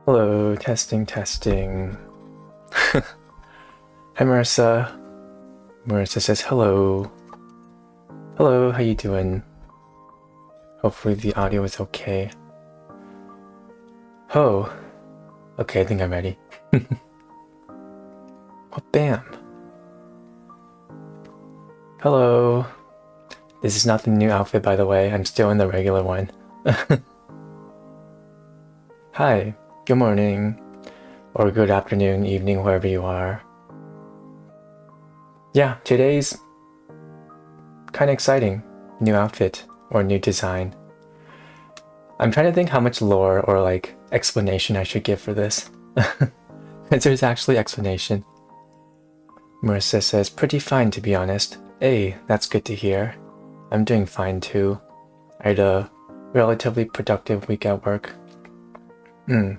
Hello, testing, testing. Hi, Marissa. Marissa says hello. Hello, how you doing? Hopefully the audio is okay. Oh, okay, I think I'm ready. Oh, bam. Hello. This is not the new outfit, by the way. I'm still in the regular one. Hi, good morning, or good afternoon, evening, wherever you are. Yeah, today's kind of exciting. New outfit or new design. I'm trying to think how much lore or like explanation I should give for this. There's actually explanation. Marissa says, pretty fine to be honest. Hey, that's good to hear. I'm doing fine too. I had a relatively productive week at work. I'm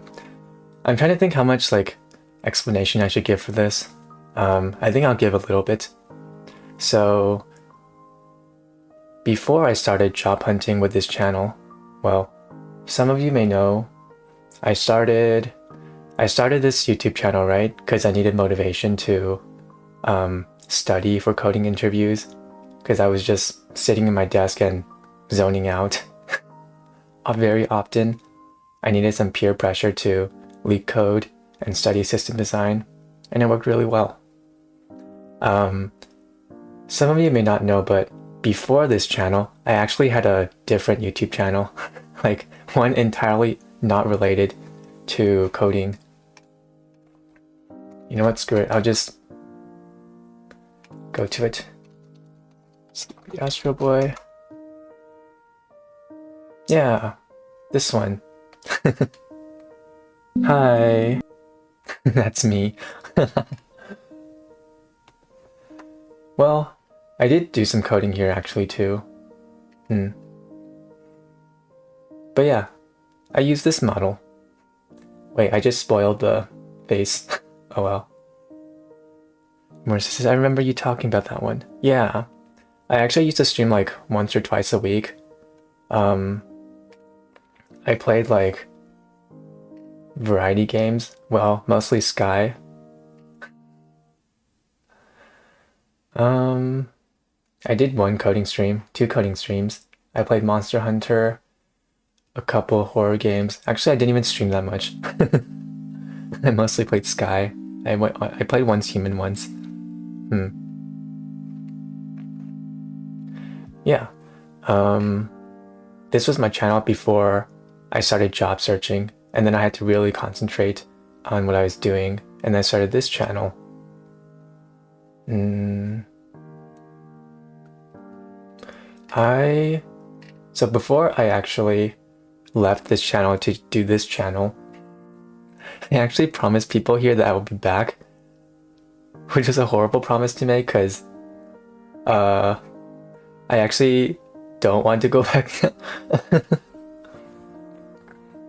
trying to think how much like explanation I should give for this. I think I'll give a little bit. So before I started job hunting with this channel, well, some of you may know I started this YouTube channel, right? Because I needed motivation to study for coding interviews, because I was just sitting in my desk and zoning out very often. I needed some peer pressure to leak code and study system design, and it worked really well. Some of you may not know, but before this channel, I actually had a different YouTube channel, like one entirely not related to coding. You know what, screw it, I'll just go to it. Sleepy Astro Boy. Yeah, this one. Hi. That's me. Well, I did do some coding here actually too. But yeah, I use this model. Wait, I just spoiled the face. Oh well. Marissa says, I remember you talking about that one. Yeah. I actually used to stream like once or twice a week. I played like variety games. Well, mostly Sky. I did one coding stream, two coding streams. I played Monster Hunter, a couple horror games. Actually, I didn't even stream that much. I mostly played Sky. I played Once Human once. Yeah. This was my channel before I started job searching, and then I had to really concentrate on what I was doing, and I started this channel. So before I actually left this channel to do this channel, I actually promised people here that I would be back, which was a horrible promise to make because I actually don't want to go back.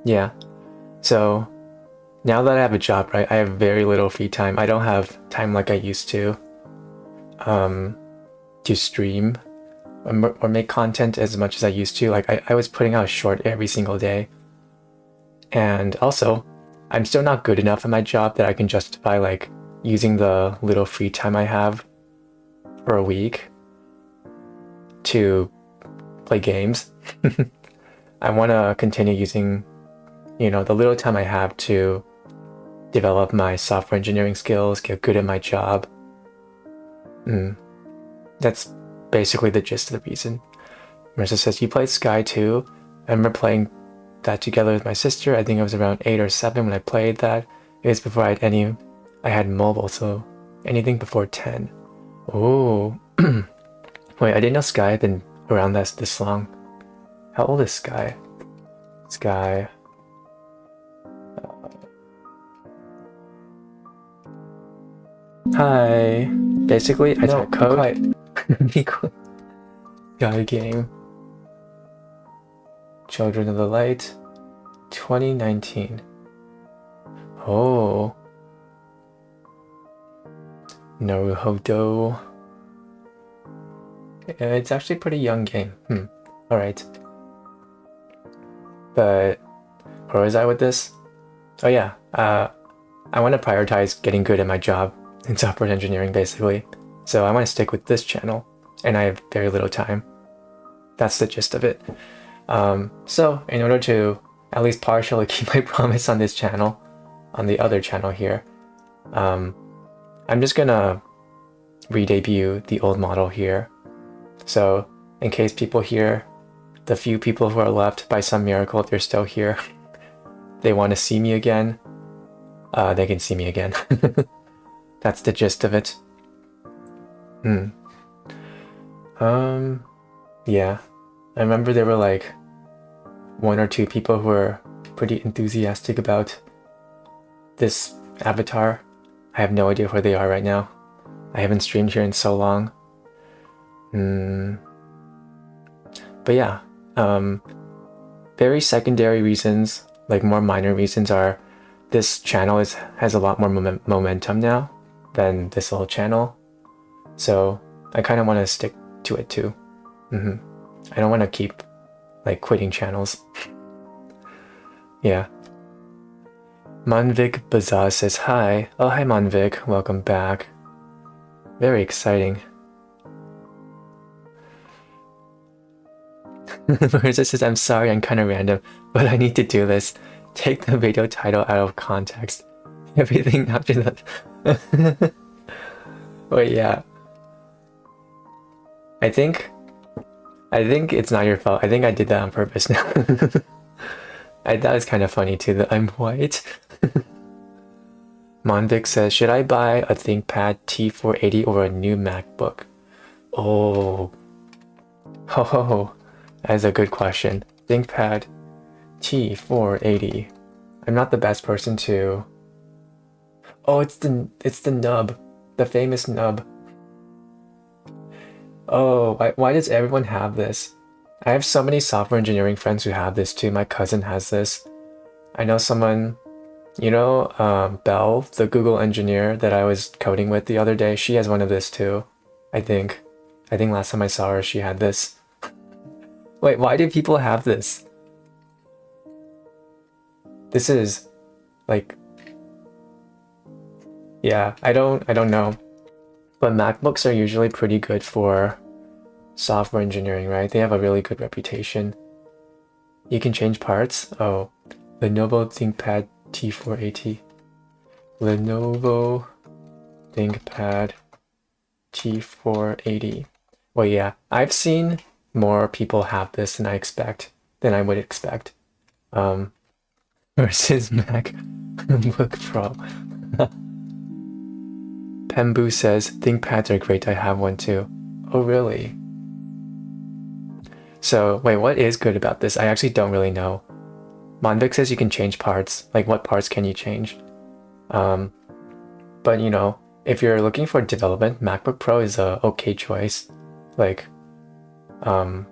Yeah, so now that I have a job, right, I have very little free time. I don't have time like I used to stream or make content as much as I used to. Like I was putting out a short every single day. And also, I'm still not good enough at my job that I can justify like using the little free time I have for a week to play games. I want to continue using, the little time I have to develop my software engineering skills, get good at my job. That's basically the gist of the reason. Marissa says, you played Sky too? I remember playing that together with my sister. I think I was around 8 or 7 when I played that. It was before I had mobile, so anything before 10. Oh, wait, I didn't know Sky had been around this long. How old is Sky? Sky. Hi. Basically, I type code. Be quiet. Sky game. Children of the Light. 2019. Oh. Naruhodo. It's actually a pretty young game. Alright. But where was I with this? Oh yeah, I want to prioritize getting good at my job in software engineering, basically. So I want to stick with this channel, and I have very little time. That's the gist of it. So in order to at least partially keep my promise on this channel, on the other channel here, I'm just gonna re-debut the old model here. So in case people here, the few people who are left by some miracle, they're still here, they want to see me again, they can see me again. That's the gist of it. Yeah, I remember there were like 1 or 2 people who were pretty enthusiastic about this avatar. I have no idea where they are right now. I haven't streamed here in so long. But yeah, very secondary reasons, like more minor reasons, are this channel has a lot more momentum now than this old channel. So I kind of want to stick to it too. I don't want to keep like quitting channels. Yeah. Manvik Bazaar says hi. Oh, hi Manvik, welcome back. Very exciting. Marissa says, I'm sorry, I'm kind of random, but I need to do this. Take the video title out of context. Everything after that. Wait, yeah. I think it's not your fault. I think I did that on purpose now. That was kind of funny too, that I'm white. Monvic says, should I buy a ThinkPad T480 or a new MacBook? Oh, that is a good question. ThinkPad T480. I'm not the best person to... Oh, it's the nub. The famous nub. Oh, why does everyone have this? I have so many software engineering friends who have this too. My cousin has this. I know someone, you know, Belle, the Google engineer that I was coding with the other day, she has one of this too, I think. I think last time I saw her, she had this. Wait, why do people have this? This is like, yeah, I don't know. But MacBooks are usually pretty good for software engineering, right? They have a really good reputation. You can change parts. Oh, Lenovo ThinkPad T480. Lenovo ThinkPad T480. Well, yeah, I've seen more people have this than I would expect. Versus MacBook Pro. Pembu says, ThinkPads are great, I have one too. Oh, really? So, wait, what is good about this? I actually don't really know. Monvic says you can change parts. Like, what parts can you change? But, you know, if you're looking for development, MacBook Pro is a okay choice. Like, a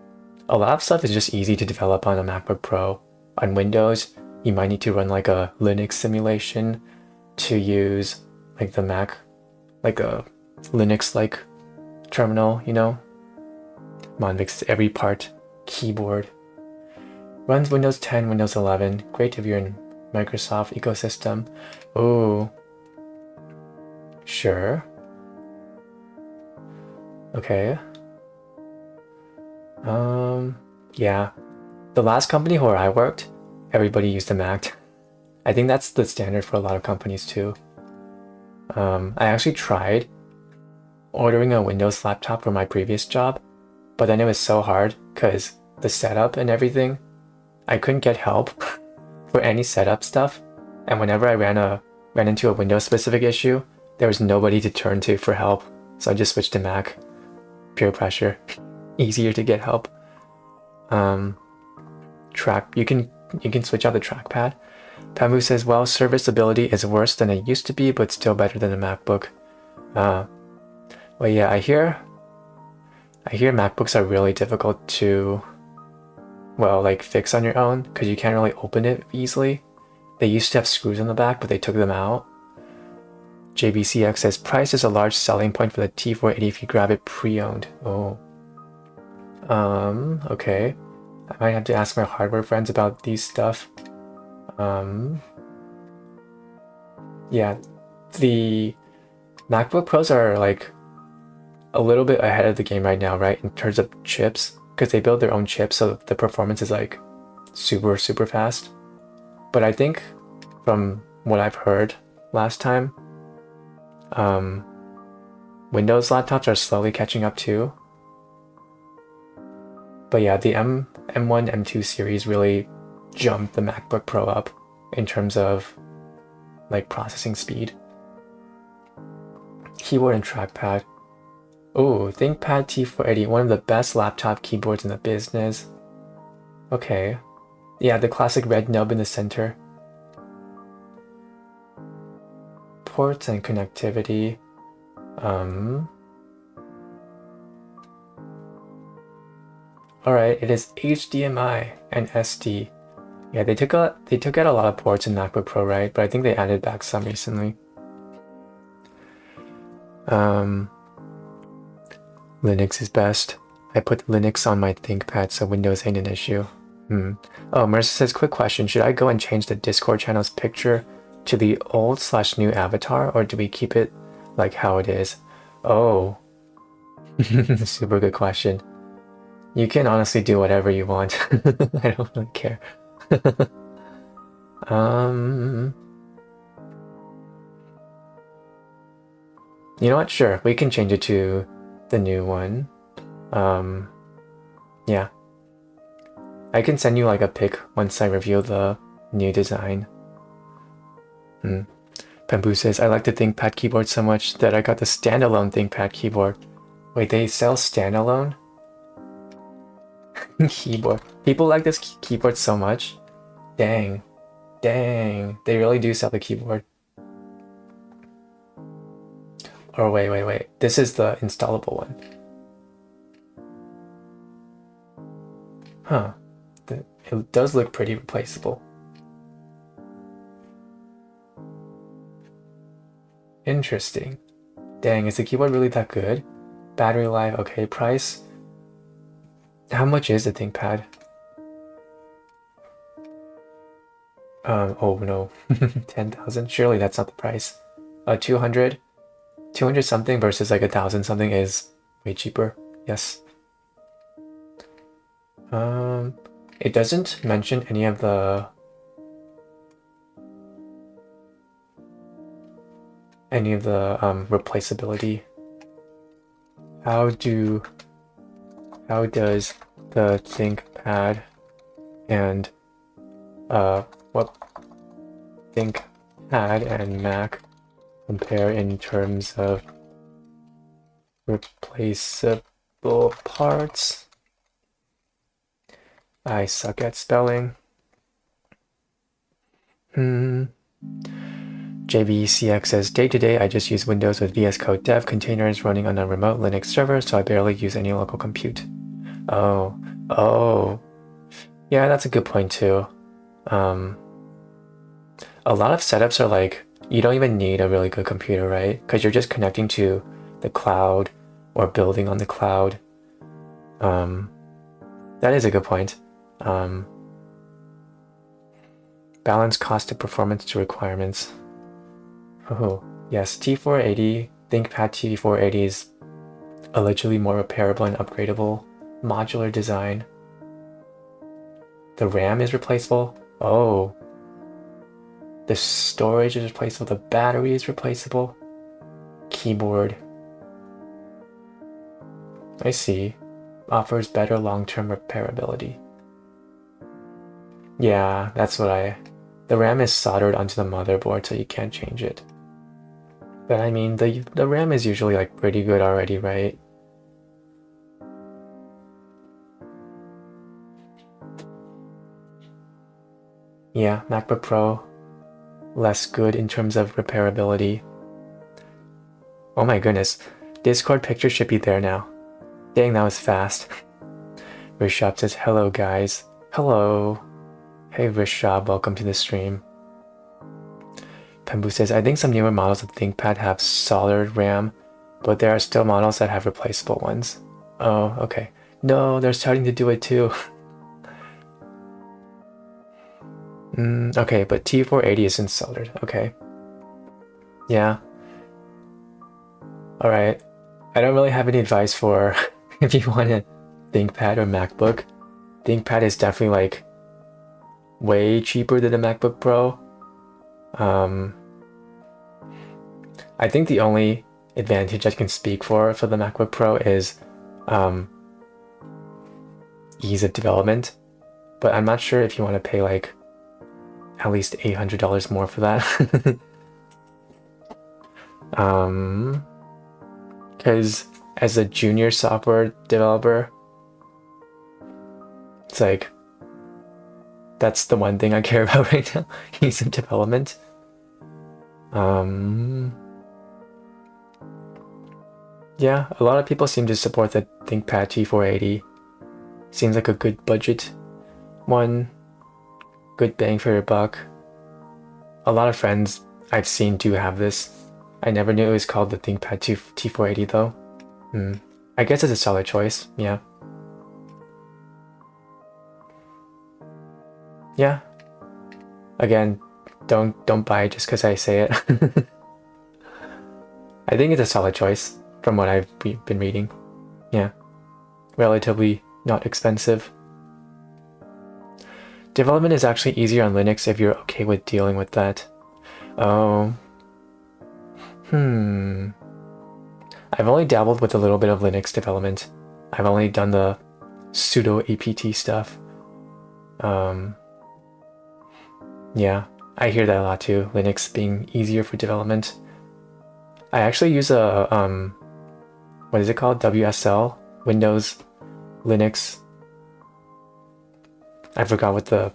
lot of stuff is just easy to develop on a MacBook Pro. On Windows, you might need to run like a Linux simulation to use like the Mac, like a Linux-like terminal, you know? Monvix, every part, keyboard. Runs Windows 10, Windows 11. Great if you're in Microsoft ecosystem. Oh, sure. Okay. Yeah. The last company where I worked, everybody used a Mac. I think that's the standard for a lot of companies too. I actually tried ordering a Windows laptop for my previous job, but then it was so hard because the setup and everything, I couldn't get help for any setup stuff. And whenever I ran into a Windows specific issue, there was nobody to turn to for help. So I just switched to Mac. Peer pressure. Easier to get help. You can switch out the trackpad. Pamu says, well, serviceability is worse than it used to be, but still better than a MacBook. Well, yeah, I hear MacBooks are really difficult to, well, like fix on your own because you can't really open it easily. They used to have screws in the back, but they took them out. JBCX says, price is a large selling point for the T480 if you grab it pre-owned. Oh. Okay. I might have to ask my hardware friends about these stuff. Yeah, the MacBook Pros are like a little bit ahead of the game right now, right? In terms of chips, because they build their own chips, so the performance is like super, super fast. But I think from what I've heard last time, Windows laptops are slowly catching up too. But yeah, the M1, M2 series really jumped the MacBook Pro up in terms of like processing speed. Keyboard and trackpad. Oh, ThinkPad T480, one of the best laptop keyboards in the business. Okay. Yeah, the classic red nub in the center. Ports and connectivity. Alright, it is HDMI and SD. Yeah, they took out a lot of ports in MacBook Pro, right? But I think they added back some recently. Linux is best. I put Linux on my ThinkPad, so Windows ain't an issue. Oh, Marissa says, quick question. Should I go and change the Discord channel's picture to the old/new avatar, or do we keep it like how it is? Oh, super good question. You can honestly do whatever you want. I don't really care. You know what? Sure, we can change it to the new one. Yeah. I can send you like a pic once I reveal the new design. Pambu says, I like the ThinkPad keyboard so much that I got the standalone ThinkPad keyboard. Wait, they sell standalone? Keyboard. People like this keyboard so much. Dang. Dang. They really do sell the keyboard. Oh, wait. This is the installable one. Huh. It does look pretty replaceable. Interesting. Dang, is the keyboard really that good? Battery life, okay. Price? How much is the ThinkPad? Oh no, 10,000? Surely that's not the price. 200? 200 something versus like 1,000 something is way cheaper. Yes. It doesn't mention any of the replaceability. How does the ThinkPad and what ThinkPad and Mac compare in terms of replaceable parts? I suck at spelling. JBCX says, day to day, I just use Windows with VS Code Dev containers running on a remote Linux server, so I barely use any local compute. Oh. Yeah, that's a good point too. A lot of setups are like, you don't even need a really good computer, right? Because you're just connecting to the cloud or building on the cloud. That is a good point. Balance cost to performance to requirements. Oh, yes, T480, ThinkPad T480 is allegedly more repairable and upgradable. Modular design. The RAM is replaceable. Oh. The storage is replaceable. The battery is replaceable. Keyboard. I see. Offers better long-term repairability. Yeah, that's what the RAM is soldered onto the motherboard, so you can't change it. But I mean, the RAM is usually like pretty good already, right? Yeah, MacBook Pro, less good in terms of repairability. Oh my goodness, Discord picture should be there now. Dang, that was fast. Rishab says, hello guys. Hello. Hey Rishab, welcome to the stream. Pembu says, I think some newer models of ThinkPad have soldered RAM, but there are still models that have replaceable ones. Oh, okay. No, they're starting to do it too. Okay, but T480 isn't soldered. Okay. Yeah. All right. I don't really have any advice for if you want a ThinkPad or MacBook. ThinkPad is definitely like way cheaper than the MacBook Pro. I think the only advantage I can speak for the MacBook Pro is ease of development, but I'm not sure if you want to pay like at least $800 more for that. Because as a junior software developer, it's like that's the one thing I care about right now, ease of development. Yeah, a lot of people seem to support the ThinkPad T480. Seems like a good budget one, good bang for your buck. A lot of friends I've seen do have this. I never knew it was called the ThinkPad T480 though. I guess it's a solid choice, yeah. Yeah. Again, don't buy it just because I say it. I think it's a solid choice from what I've been reading. Yeah. Relatively not expensive. Development is actually easier on Linux if you're okay with dealing with that. Oh. I've only dabbled with a little bit of Linux development. I've only done the sudo apt stuff. Yeah, I hear that a lot too, Linux being easier for development. I actually use a, what is it called? WSL? Windows Linux. I forgot what the...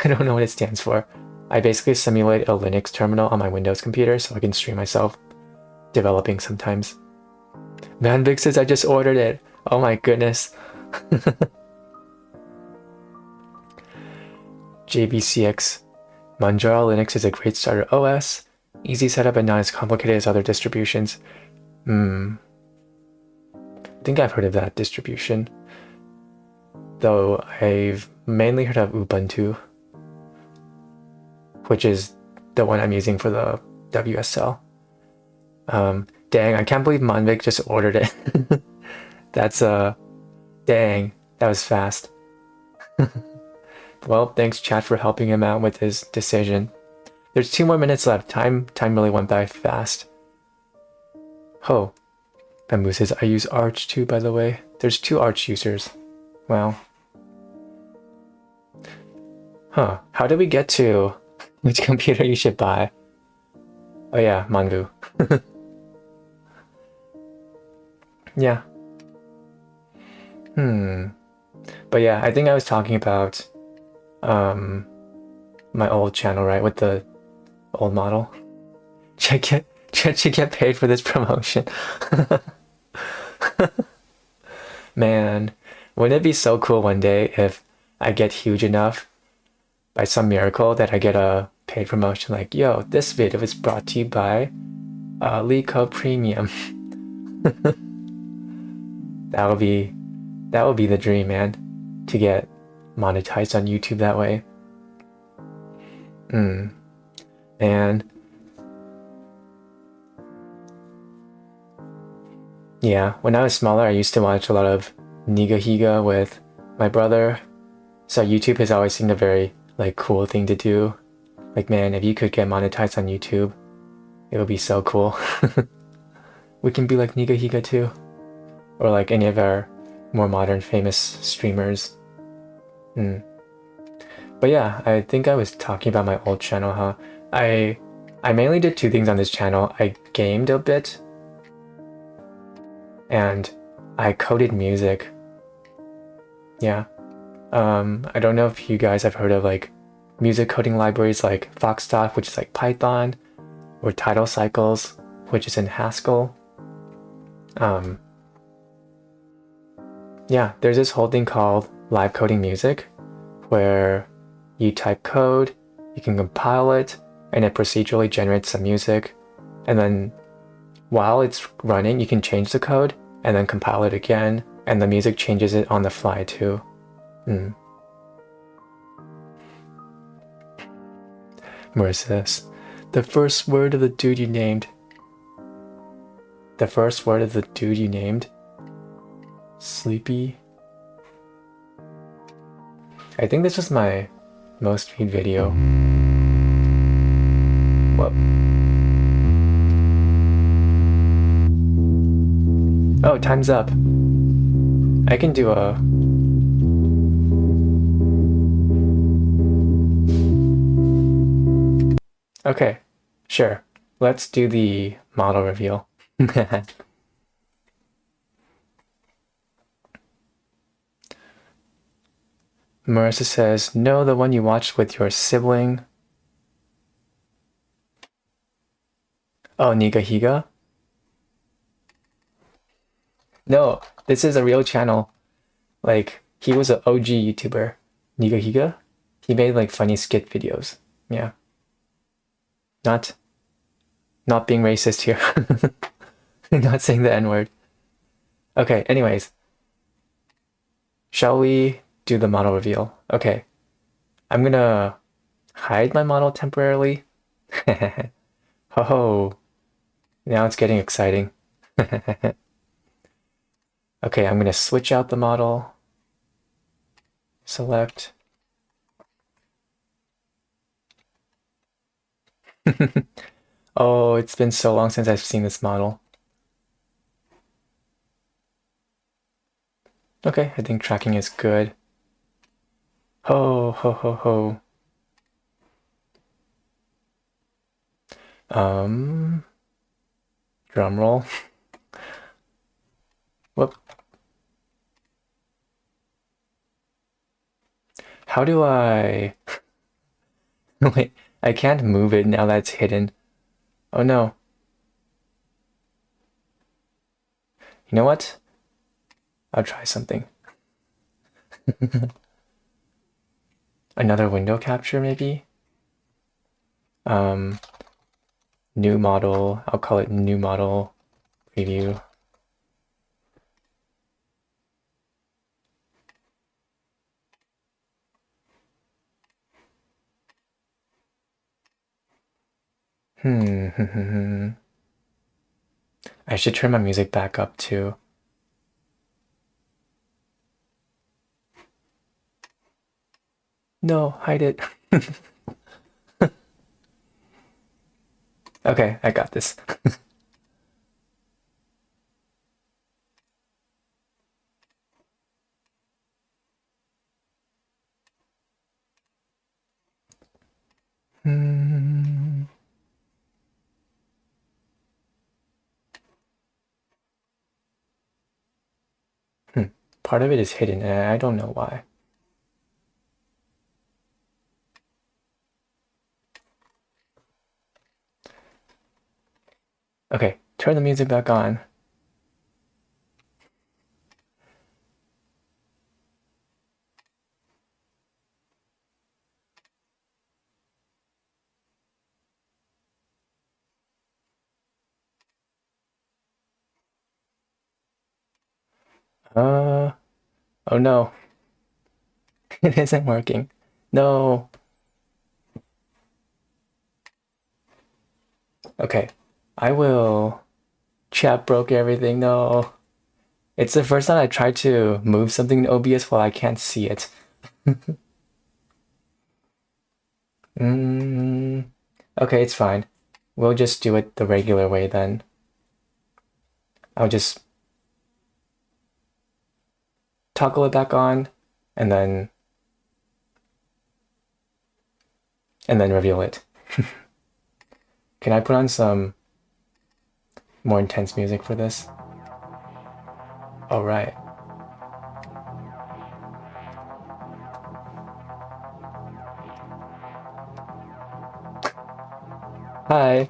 I don't know what it stands for. I basically simulate a Linux terminal on my Windows computer so I can stream myself developing sometimes. Manvic says I just ordered it. Oh my goodness. JBCX. Manjaro Linux is a great starter OS. Easy setup and not as complicated as other distributions. I think I've heard of that distribution. Though I've mainly heard of Ubuntu, which is the one I'm using for the WSL. Dang, I can't believe Manvik just ordered it. That's dang, that was fast. Well, thanks chat for helping him out with his decision. There's 2 more minutes left. Time really went by fast. Oh, Bamboo says I use Arch too, by the way. There's 2 Arch users. Wow. Huh, how did we get to which computer you should buy? Oh yeah, Manvu. Yeah. But yeah, I think I was talking about my old channel, right, with the old model. Should get paid for this promotion. Man, wouldn't it be so cool one day if I get huge enough by some miracle that I get a paid promotion like, yo, this video is brought to you by LeetCode Premium. That would be the dream, man, to get monetized on YouTube that way. And yeah, when I was smaller, I used to watch a lot of Nigahiga with my brother. So YouTube has always seemed a very like cool thing to do. Like, man, if you could get monetized on YouTube, it would be so cool. We can be like Nigahiga too, or like any of our more modern famous streamers. But yeah, I think I was talking about my old channel, huh? I mainly did 2 things on this channel. I gamed a bit, and I coded music. Yeah. I don't know if you guys have heard of like music coding libraries like Foxdot, which is like Python, or Tidal Cycles, which is in Haskell. Yeah, there's this whole thing called live coding music, where you type code, you can compile it, and it procedurally generates some music. And then while it's running, you can change the code and then compile it again, and the music changes it on the fly too. Where's this? The first word of the dude you named. The first word of the dude you named. Sleepy. I think this was my most viewed video. Whoa. Oh, time's up. I can do a... Okay, sure. Let's do the model reveal. Marissa says, no, the one you watched with your sibling. Oh, Nigahiga? No, this is a real channel. Like, he was an OG YouTuber. Nigahiga? He made like funny skit videos. Yeah. Not being racist here. Not saying the N-word. Okay, anyways. Shall we do the model reveal? Okay. I'm gonna hide my model temporarily. Ho-ho. Now it's getting exciting. Okay, I'm gonna switch out the model. Select. Oh, it's been so long since I've seen this model. Okay, I think tracking is good. Ho, ho, ho, ho. Drum roll. Whoop. How do I... Wait, I can't move it now that it's hidden. Oh no. You know what? I'll try something. Another window capture, maybe? New model. I'll call it new model preview. I should turn my music back up too. No, hide it. Okay, I got this. Part of it is hidden, and I don't know why. Okay, turn the music back on. Oh no. It isn't working. No. Okay, I will... Chat broke everything, no. It's the first time I tried to move something in OBS while I can't see it. Okay, it's fine. We'll just do it the regular way then. I'll just toggle it back on and then reveal it. Can I put on some more intense music for this? All right. Hi.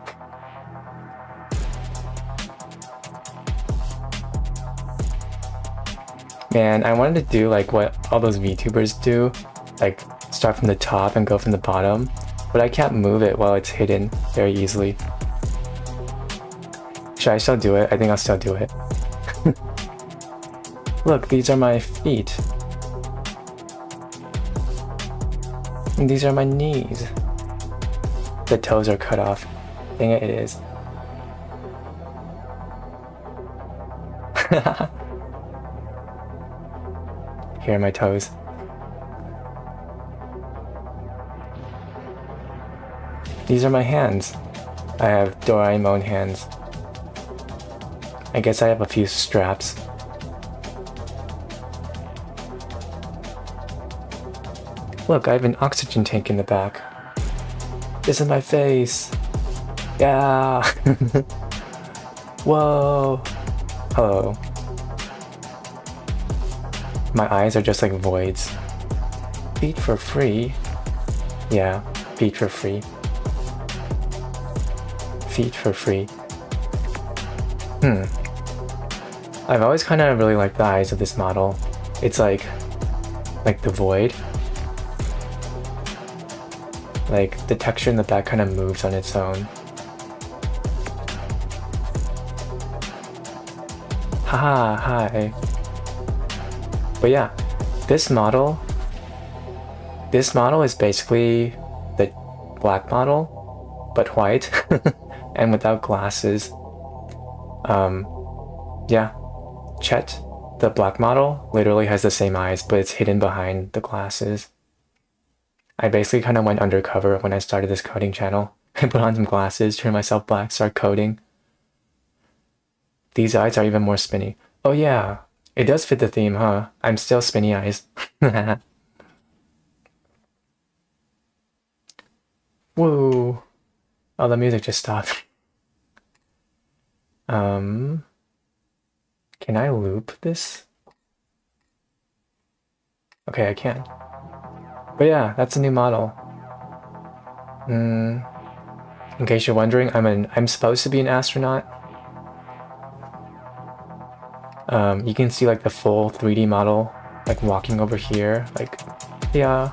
Man, I wanted to do like what all those VTubers do, like start from the top and go from the bottom, but I can't move it while it's hidden very easily. Should I still do it? I think I'll still do it. Look, these are my feet. And these are my knees. The toes are cut off. Dang it, it is. Here are my toes. These are my hands. I have Doraemon hands. I guess I have a few straps. Look, I have an oxygen tank in the back. This is my face. Yeah. Whoa. Hello. My eyes are just like voids. Feet for free? Yeah, feet for free. Feet for free. I've always kind of really liked the eyes of this model. It's like the void. Like the texture in the back kind of moves on its own. Haha, hi. But yeah, this model is basically the black model, but white and without glasses. Yeah, Chet, the black model, literally has the same eyes, but it's hidden behind the glasses. I basically kind of went undercover when I started this coding channel. I put on some glasses, turned myself black, start coding. These eyes are even more spinny. Oh yeah, it does fit the theme, huh? I'm still spinny eyes. Whoa. Oh, the music just stopped. Can I loop this? Okay, I can. But yeah, that's a new model. In case you're wondering, I'm supposed to be an astronaut. You can see like the full 3D model, like walking over here, like, yeah.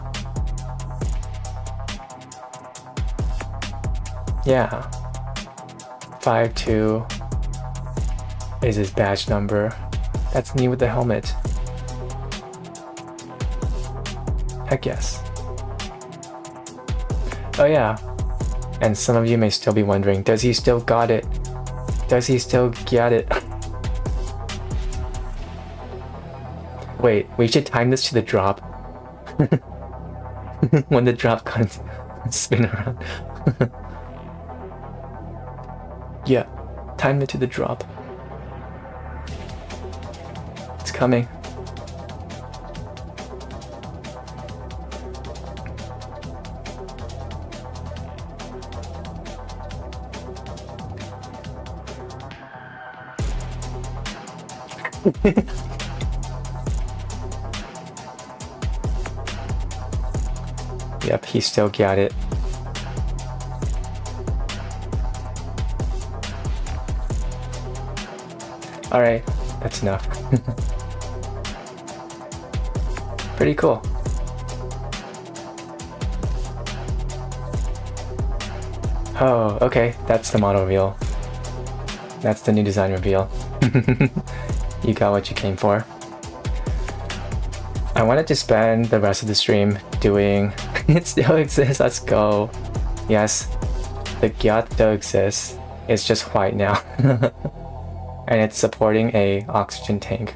Yeah. 52 is his badge number. That's me with the helmet. Heck yes. Oh yeah. And some of you may still be wondering, does he still got it? Does he still get it? Wait, we should time this to the drop. When the drop comes, spin around. Yeah, time it to the drop. It's coming. Yep, he still got it. Alright, that's enough. Pretty cool. Oh, okay, that's the model reveal. That's the new design reveal. You got what you came for. I wanted to spend the rest of the stream doing... It still exists, let's go. Yes, the Gyat still exists. It's just white now. And it's supporting a oxygen tank.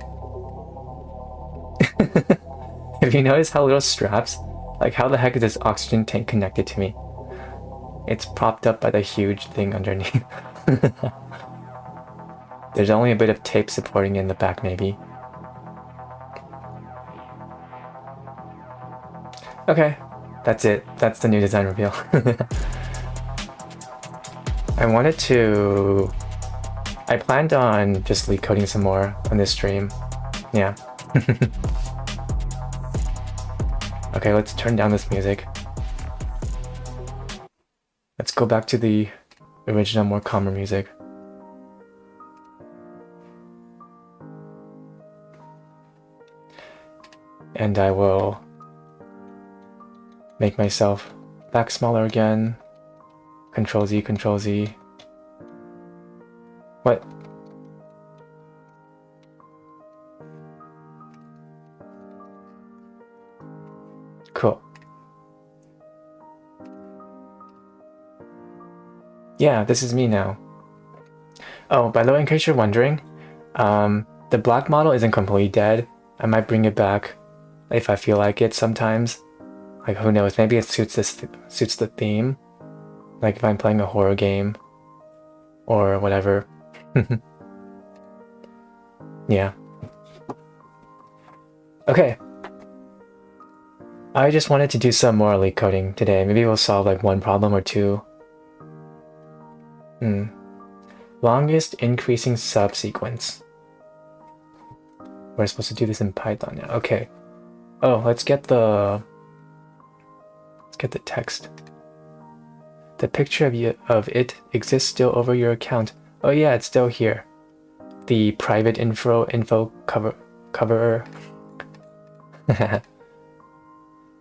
If you notice how little straps, like how the heck is this oxygen tank connected to me? It's propped up by the huge thing underneath. There's only a bit of tape supporting it in the back, maybe. Okay, that's it. That's the new design reveal. I planned on just leak coding some more on this stream. Yeah. Okay, let's turn down this music. Let's go back to the original, more calmer music. And I will make myself back smaller again. Control Z, Control Z. What? Cool. Yeah, this is me now. Oh, by the way, in case you're wondering, the black model isn't completely dead. I might bring it back if I feel like it sometimes. Like, who knows, maybe it suits the theme. Like if I'm playing a horror game or whatever. Yeah. Okay. I just wanted to do some more LeetCoding today. Maybe we'll solve like one problem or two. Longest increasing subsequence. We're supposed to do this in Python now. Okay. Oh, let's get the text. The picture of it exists still over your account. Oh yeah, it's still here. The private info coverer.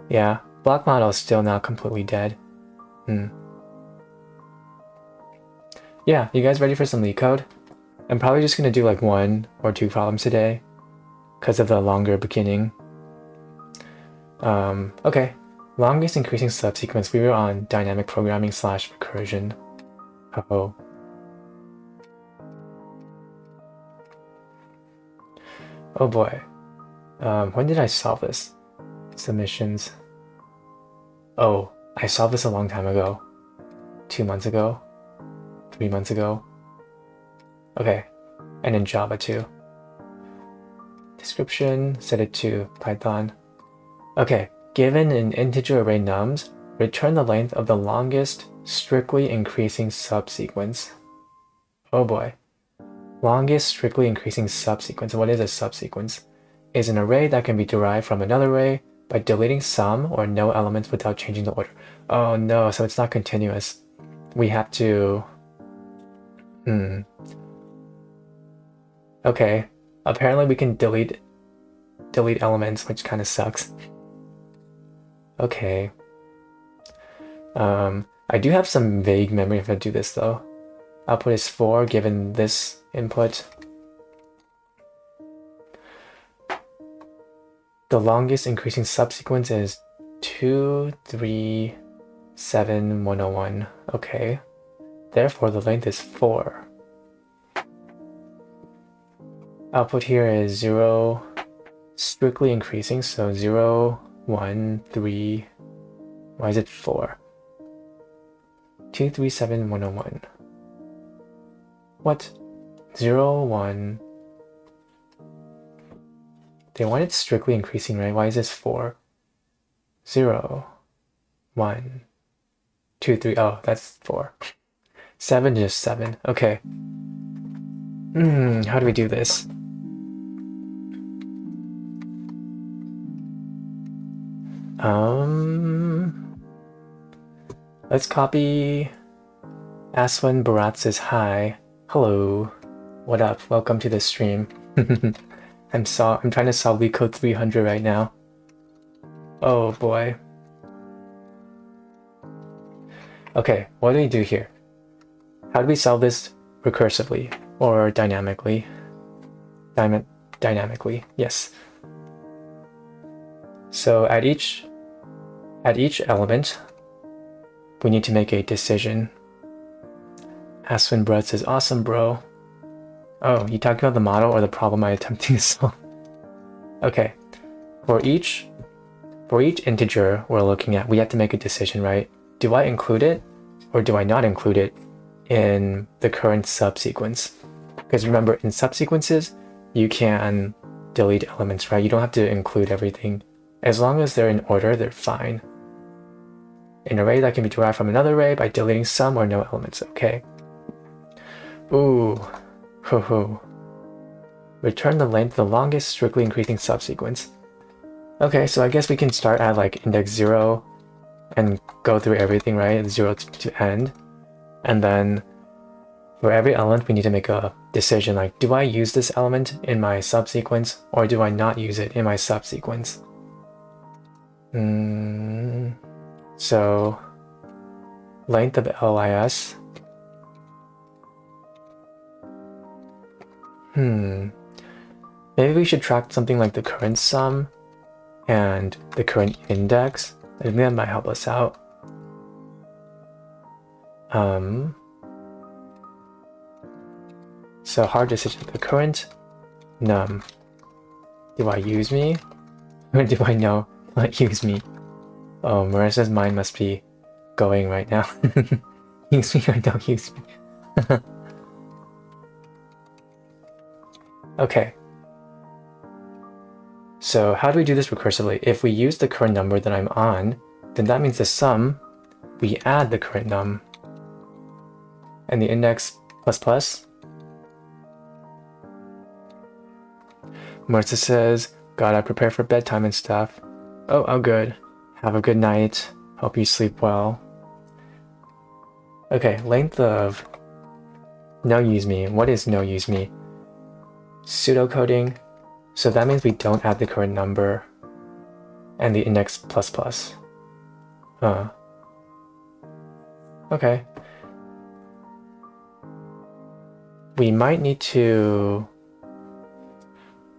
Yeah, block model is still not completely dead. Yeah, you guys ready for some LeetCode? I'm probably just gonna do like 1 or 2 problems today because of the longer beginning. Okay. Longest increasing subsequence. We were on dynamic programming / recursion. Uh-oh. Oh boy. When did I solve this? Submissions. Oh, I solved this a long time ago. 2 months ago? 3 months ago? Okay. And in Java too. Description, set it to Python. Okay. Given an integer array nums, return the length of the longest strictly increasing subsequence. Oh boy. Longest strictly increasing subsequence. What is a subsequence? Is an array that can be derived from another array by deleting some or no elements without changing the order. Oh no, so it's not continuous. We have to... Okay. Apparently we can delete elements, which kind of sucks. Okay. I do have some vague memory if I do this though. Output is 4 given this input. The longest increasing subsequence is 2, 3, 7, 101. Okay. Therefore, the length is 4. Output here is 0, strictly increasing, so 0, 1, 3. Why is it 4? 2, 3, 7, 101. What? 0, 1. They want it strictly increasing, right? Why is this 4? 0, 1, 2, 3. Oh, that's 4. 7 is 7. Okay. How do we do this? Let's copy Aswin Baratz's hi. Hello. What up? Welcome to the stream. I'm trying to solve LeetCode 300 right now. Oh boy. Okay, what do we do here? How do we solve this recursively or dynamically? Dynamically, yes. So at each element, we need to make a decision. Aswin Brett says, awesome, bro. Oh, you talking about the model or the problem I'm attempting to solve? Okay. For each integer we're looking at, we have to make a decision, right? Do I include it or do I not include it in the current subsequence? Because remember, in subsequences, you can delete elements, right? You don't have to include everything. As long as they're in order, they're fine. An array that can be derived from another array by deleting some or no elements, okay. Ooh, ho. Return the length of the longest strictly increasing subsequence. Okay, so I guess we can start at like index 0 and go through everything, right? 0 to end. And then for every element, we need to make a decision like, do I use this element in my subsequence or do I not use it in my subsequence? So length of LIS. Maybe we should track something like the current sum and the current index. I think that might help us out. So hard decision. The current num. Do I use me? Or do I know not use me? Oh, Marissa's mind must be going right now. Use me or don't use me. Okay. So how do we do this recursively? If we use the current number that I'm on, then that means the sum, we add the current num. And the index plus plus. Marissa says, God, I prepare for bedtime and stuff. Oh, good. Have a good night. Hope you sleep well. Okay, length of no use me. What is no use me? Pseudocoding. So that means we don't add the current number and the index plus plus. Okay. We might need to...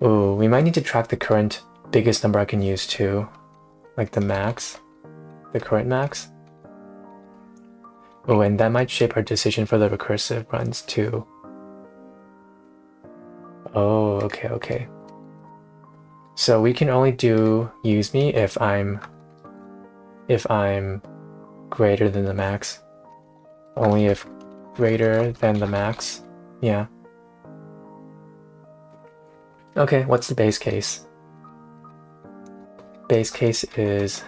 Ooh, we might need to track the current biggest number I can use too. Like the max. The current max. Oh, and that might shape our decision for the recursive runs too. Oh, okay. So we can only do use me if I'm greater than the max. Only if greater than the max. Yeah. Okay, what's the base case? Base case is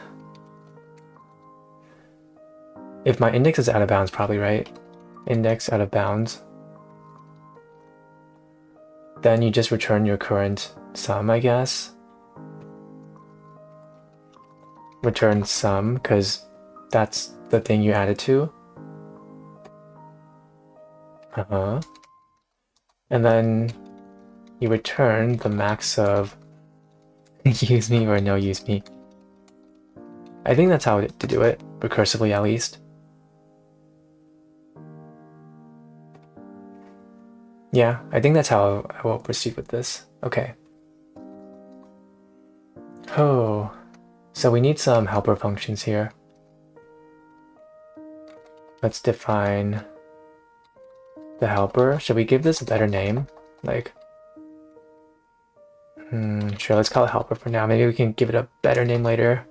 if my index is out of bounds, probably, right? Index out of bounds. Then you just return your current sum, I guess. Return sum, because that's the thing you added to. And then you return the max of use me or no use me. I think that's how to do it, recursively at least. Yeah, I think that's how I will proceed with this. Okay. Oh, so we need some helper functions here. Let's define the helper. Should we give this a better name? Like, sure, let's call it helper for now. Maybe we can give it a better name later.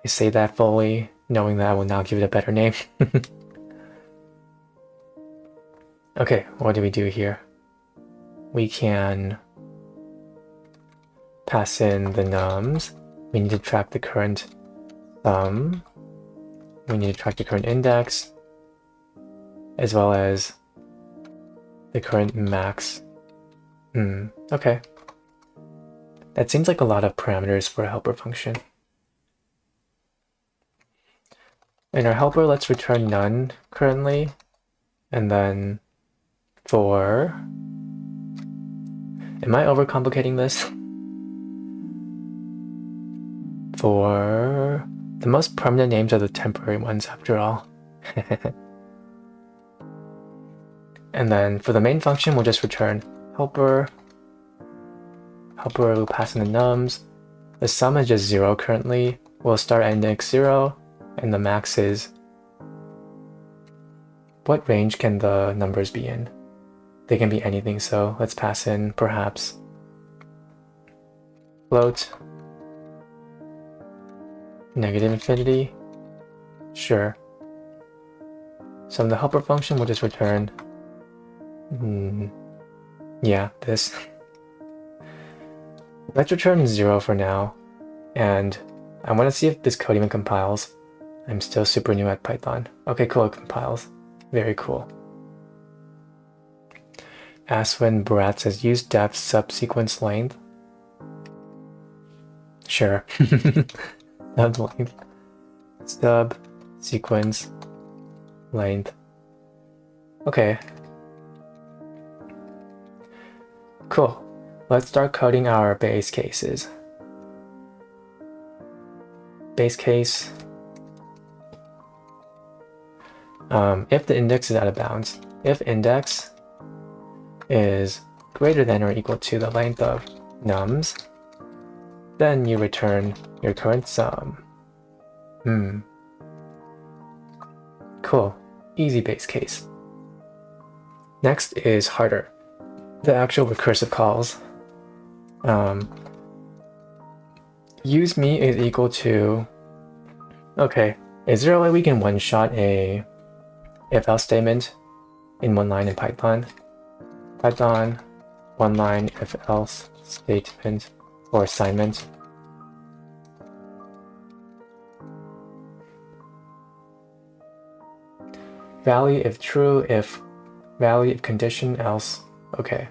I say that fully, knowing that I will now give it a better name. Okay, what do we do here? We can pass in the nums. We need to track the current sum. We need to track the current index, as well as the current max. Okay. That seems like a lot of parameters for a helper function. In our helper, let's return none currently, and then for... Am I overcomplicating this? For... The most permanent names are the temporary ones, after all. And then for the main function, we'll just return helper. Helper will pass in the nums. The sum is just 0 currently. We'll start at index 0, and the max is... What range can the numbers be in? They can be anything, so let's pass in, perhaps, float, negative infinity, sure. So in the helper function, we'll just return, yeah, this. Let's return 0 for now, and I want to see if this code even compiles. I'm still super new at Python. Okay, cool, it compiles. Very cool. Aswin Barat says, use depth subsequence length. Sure. Sub length. Sub sequence length. Okay. Cool. Let's start coding our base cases. Base case. If the index is out of bounds, if index is greater than or equal to the length of nums, then you return your current sum. Cool. Easy base case. Next is harder. the actual recursive calls. Use me is equal to, okay, is there a way we can one-shot a if-else statement in one line in Python? Python, one line if-else statement or assignment. Value if true, if value if condition, else. Okay.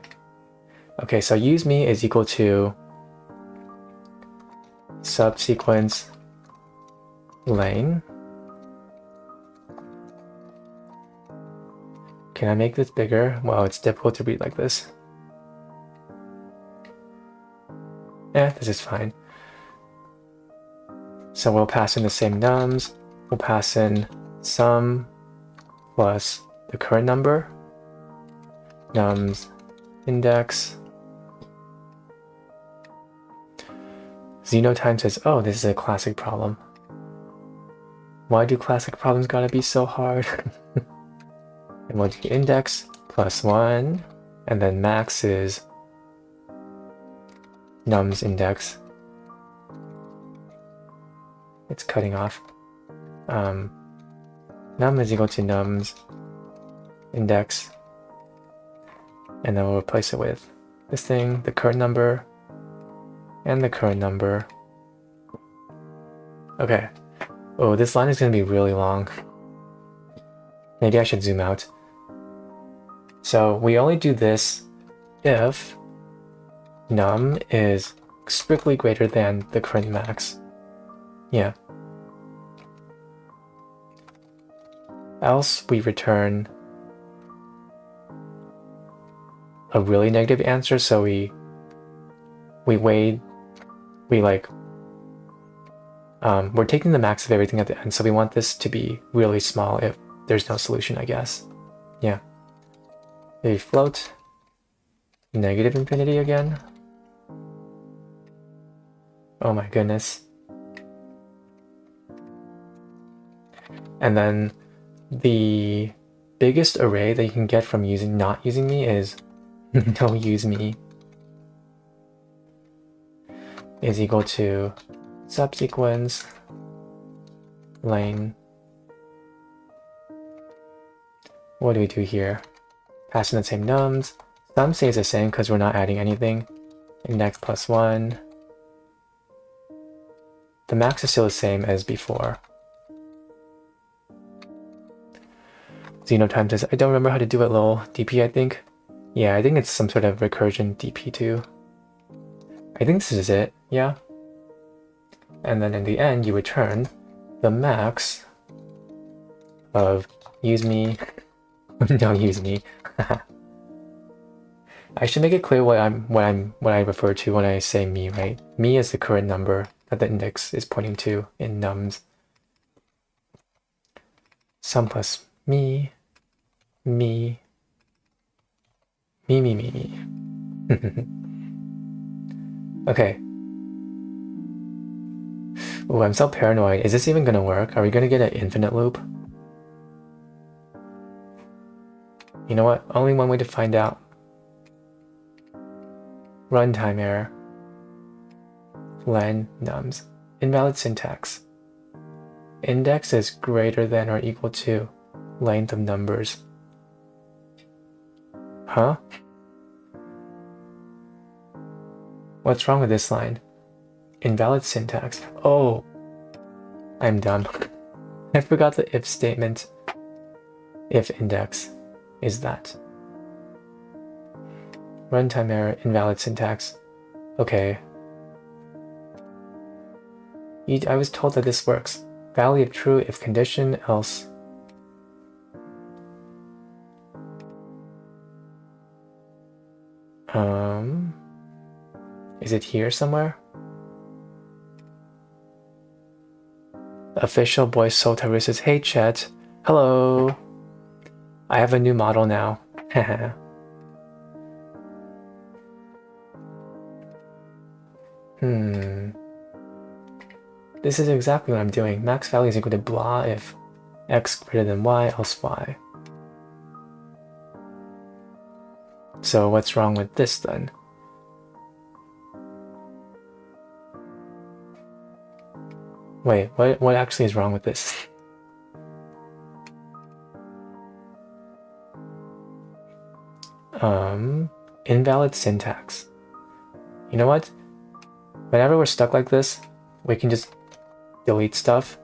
Okay, so use me is equal to subsequence lane. Can I make this bigger? Well, it's difficult to read like this. This is fine. So we'll pass in the same nums. We'll pass in sum plus the current number, nums index. Xenotime says, oh, this is a classic problem. Why do classic problems gotta be so hard? And we'll do index plus 1, and then max is nums index. It's cutting off. Num is equal to nums index, and then we'll replace it with this thing, the current number, and the current number. Okay. Oh, this line is going to be really long. Maybe I should zoom out. So we only do this if num is strictly greater than the current max. Yeah. Else we return a really negative answer, so we're taking the max of everything at the end, so we want this to be really small if there's no solution, I guess. Yeah. A float negative infinity again. Oh my goodness. And then the biggest array that you can get from not using me is no use me is equal to subsequence lane. What do we do here? Pass in the same nums. Sum stays the same because we're not adding anything. Index plus 1. The max is still the same as before. Xenotime says, I don't remember how to do it, lol. DP, I think. Yeah, I think it's some sort of recursion DP too. I think this is it, yeah. And then in the end, you return the max of use me. Don't use me. I should make it clear what I refer to when I say me, right? Me is the current number that the index is pointing to in nums. Sum plus me, me, me, me, me, me. Okay. Ooh, I'm so paranoid. Is this even gonna work? Are we gonna get an infinite loop? You know what? Only one way to find out. Runtime error. Len nums. Invalid syntax. Index is greater than or equal to length of numbers. Huh? What's wrong with this line? Invalid syntax. Oh, I'm dumb. I forgot the if statement. If index is that. Runtime error, invalid syntax. Okay. I was told that this works. Value if true, if condition, else. Is it here somewhere? Official voice Soltaru says, hey chat, hello. I have a new model now. This is exactly what I'm doing. Max value is equal to blah if x greater than y, else y. So what's wrong with this then? Wait, what actually is wrong with this? Invalid syntax. You know what? Whenever we're stuck like this, we can just delete stuff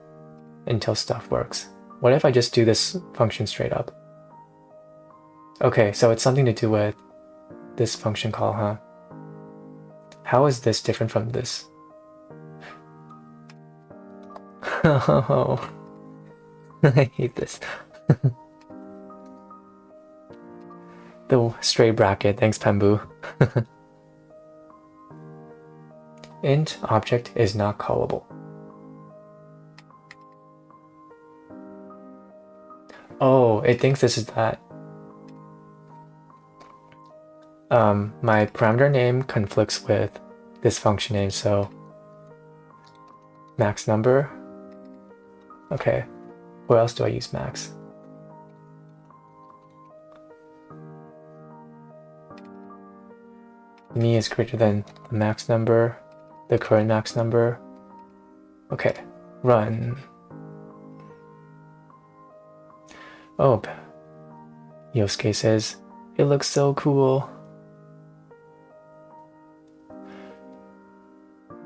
until stuff works. What if I just do this function straight up? Okay, so it's something to do with this function call, huh? How is this different from this? Oh, I hate this. The straight bracket, thanks Pambu. Int object is not callable. Oh, it thinks this is that. My parameter name conflicts with this function name, so max number. Okay, where else do I use max? Me is greater than the max number, the current max number. Okay, run. Oh, Yosuke says, it looks so cool.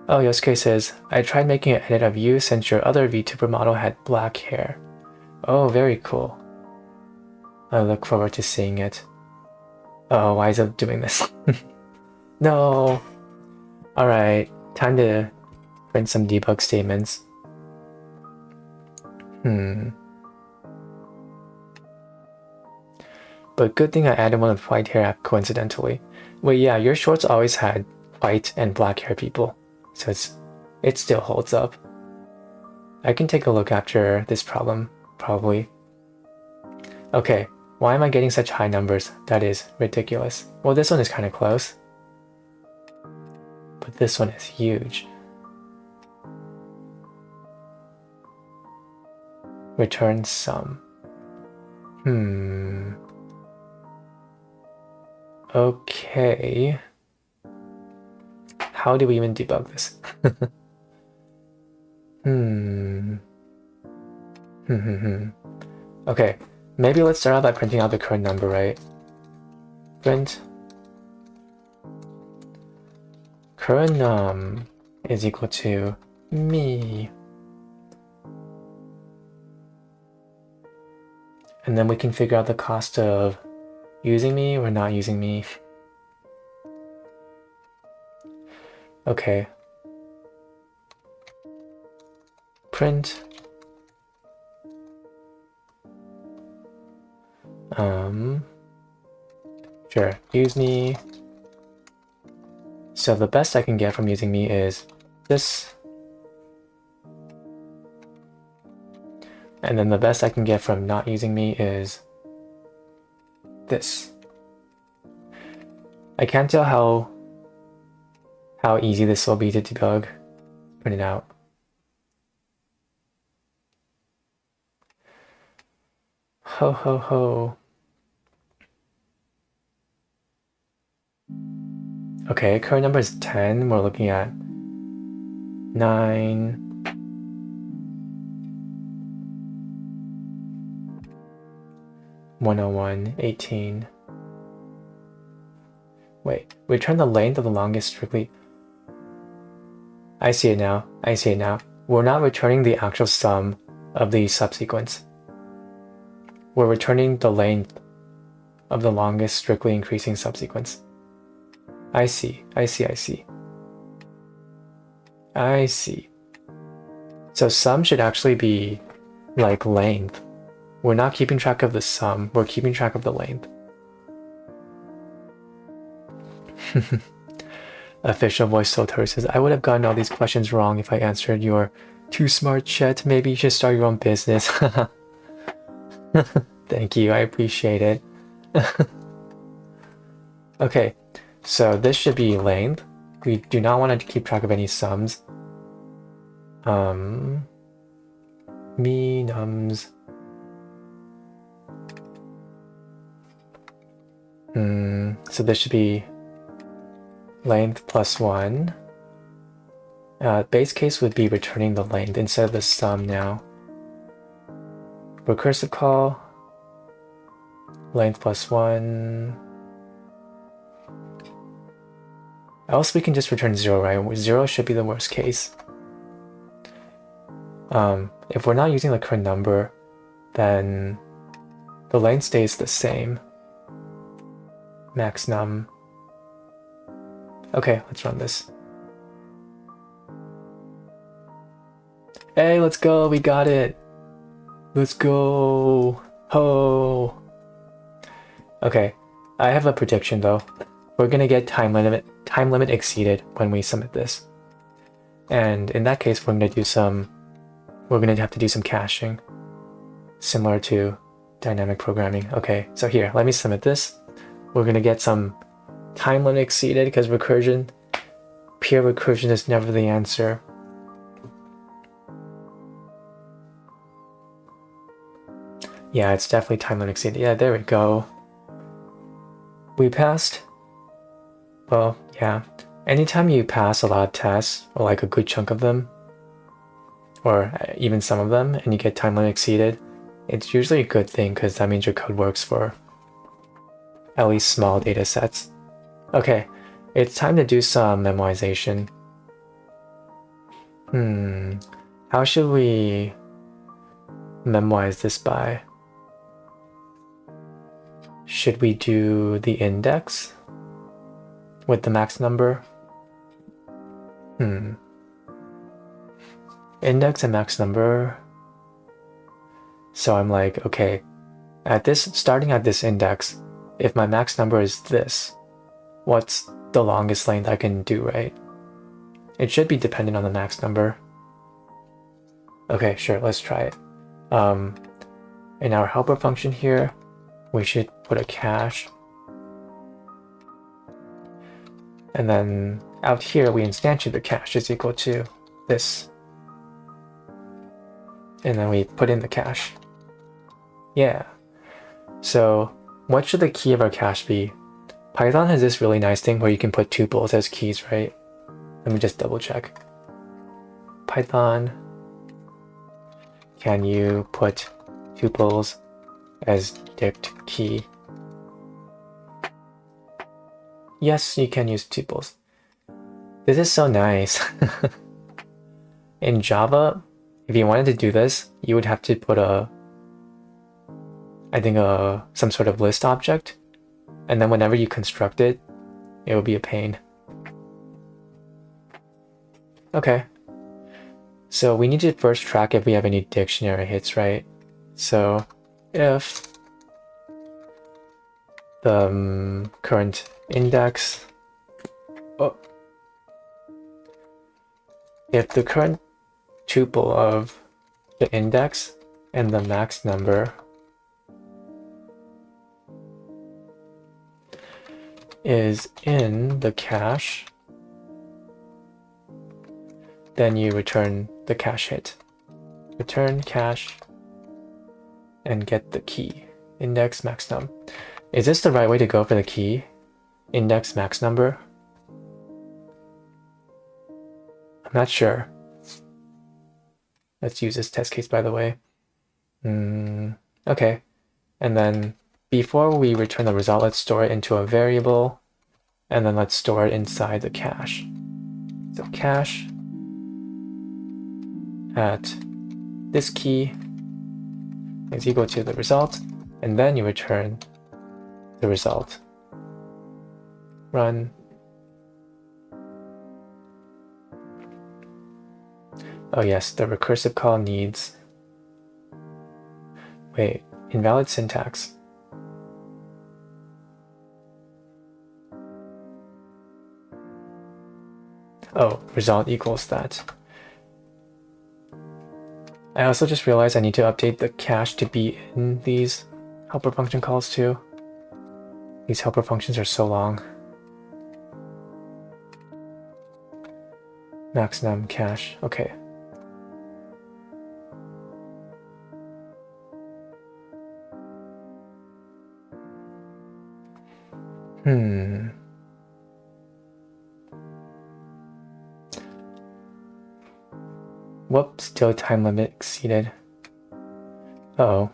Oh, Yosuke says, I tried making an edit of you since your other VTuber model had black hair. Oh, very cool. I look forward to seeing it. Oh, why is it doing this? No. Alright, time to print some debug statements. But good thing I added one with white hair coincidentally. Wait, yeah, your shorts always had white and black hair people, so it still holds up. I can take a look after this problem, probably. Okay, why am I getting such high numbers? That is ridiculous. Well, this one is kind of close. But this one is huge. Return sum. Okay. How do we even debug this? Okay, maybe let's start out by printing out the current number, right? Print current num is equal to me. And then we can figure out the cost of using me or not using me. Okay. Print. Sure, use me. So the best I can get from using me is this. And then the best I can get from not using me is this. I can't tell how easy this will be to debug. Print it out. Ho ho ho. Okay, current number is 10. We're looking at 9. (101), 18. Wait, return the length of the longest strictly. I see it now. I see it now. We're not returning the actual sum of the subsequence. We're returning the length of the longest strictly increasing subsequence. I see. I see. I see. I see. So sum should actually be like length. We're not keeping track of the sum, we're keeping track of the length. Official voice Sotori says, I would have gotten all these questions wrong if I answered your too smart chat. Maybe you should start your own business. Thank you, I appreciate it. Okay, so this should be length. We do not want to keep track of any sums. Me nums. So this should be length plus 1. Base case would be returning the length instead of the sum now. Recursive call, length plus 1. Else we can just return 0, right? 0 should be the worst case. If we're not using the current number, then the length stays the same. Max num. Okay, let's run this. Hey, let's go, we got it. Let's go. Ho. Okay, I have a prediction though. We're gonna get time limit exceeded when we submit this. And in that case, we're gonna have to do some caching, similar to dynamic programming. Okay, so here, let me submit this. We're gonna get some time limit exceeded because pure recursion is never the answer. Yeah, it's definitely time limit exceeded. Yeah, there we go. We passed. Well, yeah. Anytime you pass a lot of tests, or like a good chunk of them, or even some of them, and you get time limit exceeded, it's usually a good thing because that means your code works for at least small data sets. Okay, it's time to do some memoization. How should we memoize this by? Should we do the index with the max number? Index and max number. So I'm like, okay, starting at this index, if my max number is this, what's the longest length I can do, right? It should be dependent on the max number. Okay, sure, let's try it. In our helper function here, we should put a cache. And then out here, we instantiate the cache is equal to this. And then we put in the cache. Yeah. So what should the key of our cache be? Python has this really nice thing where you can put tuples as keys, right? Let me just double check. Python, can you put tuples as dict key? Yes, you can use tuples. This is so nice. In Java, if you wanted to do this, you would have to put some sort of list object, and then whenever you construct it, it will be a pain. Okay. So we need to first track if we have any dictionary hits, right? So if the current index, if the current tuple of the index and the max number is in the cache, then you return the cache hit. Return cache and get the key, index max num. Is this the right way to go for the key? Index max number? I'm not sure. Let's use this test case, by the way. Okay. And then before we return the result, let's store it into a variable, and then let's store it inside the cache. So cache at this key is equal to the result, and then you return the result. Run. Oh yes, the recursive call needs... Wait, invalid syntax. Oh, result equals that. I also just realized I need to update the cache to be in these helper function calls too. These helper functions are so long. Max num cache, okay. Whoops, still time limit exceeded. Uh-oh.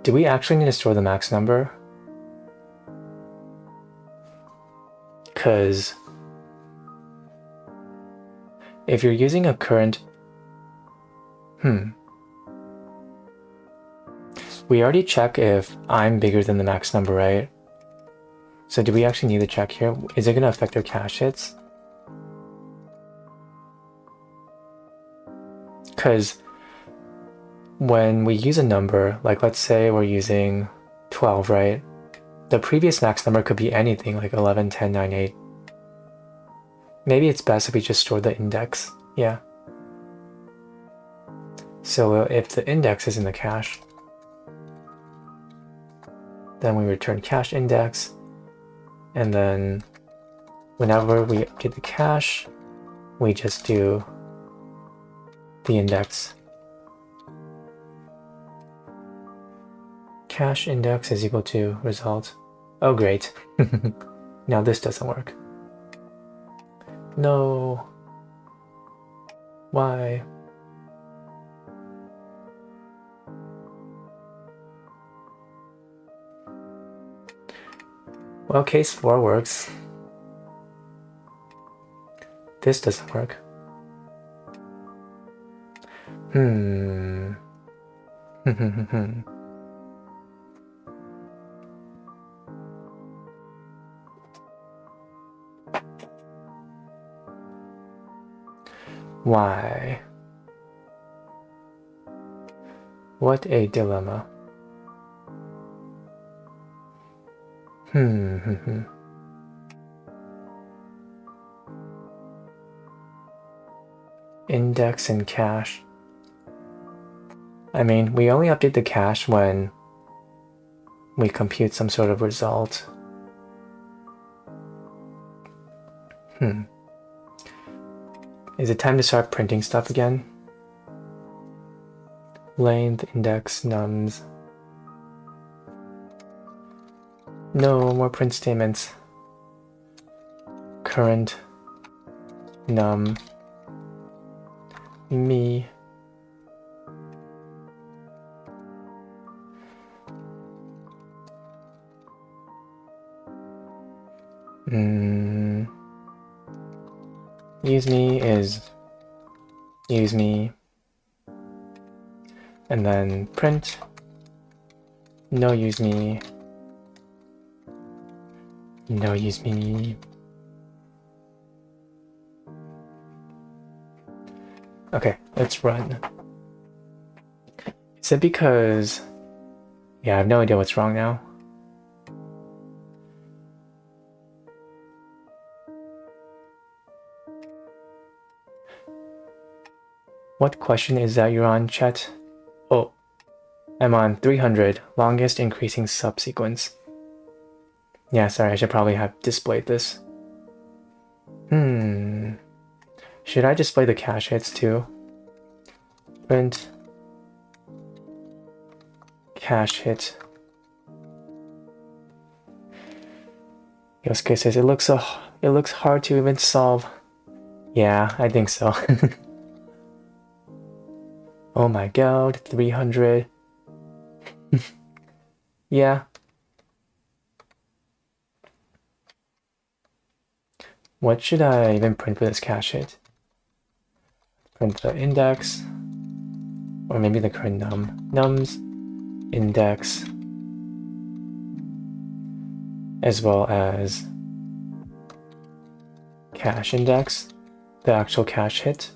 Do we actually need to store the max number? Because if you're using a current... We already check if I'm bigger than the max number, right? So do we actually need to check here? Is it going to affect our cache hits? Because when we use a number, like let's say we're using 12, right? The previous max number could be anything, like 11, 10, 9, 8. Maybe it's best if we just store the index. Yeah. So if the index is in the cache, then we return cache index, and then whenever we update the cache, we just do the index. Cache index is equal to result. Oh great. Now this doesn't work. No. Why? Well, case 4 works. This doesn't work. Why? What a dilemma. Index and cache. I mean, we only update the cache when we compute some sort of result. Is it time to start printing stuff again? Length, index, nums. No more print statements. Current, num, me. Use me is use me, and then print no use me, no use me. Okay, let's run. Is it because... Yeah, I have no idea what's wrong now. What question is that you're on, chat? Oh, I'm on 300, longest increasing subsequence. Yeah, sorry, I should probably have displayed this. Should I display the cache hits too? Print cache hit. Yosuke says it looks hard to even solve. Yeah, I think so. Oh my god, 300. Yeah. What should I even print for this cache hit? Print the index, or maybe the current nums, index, as well as cache index, the actual cache hit.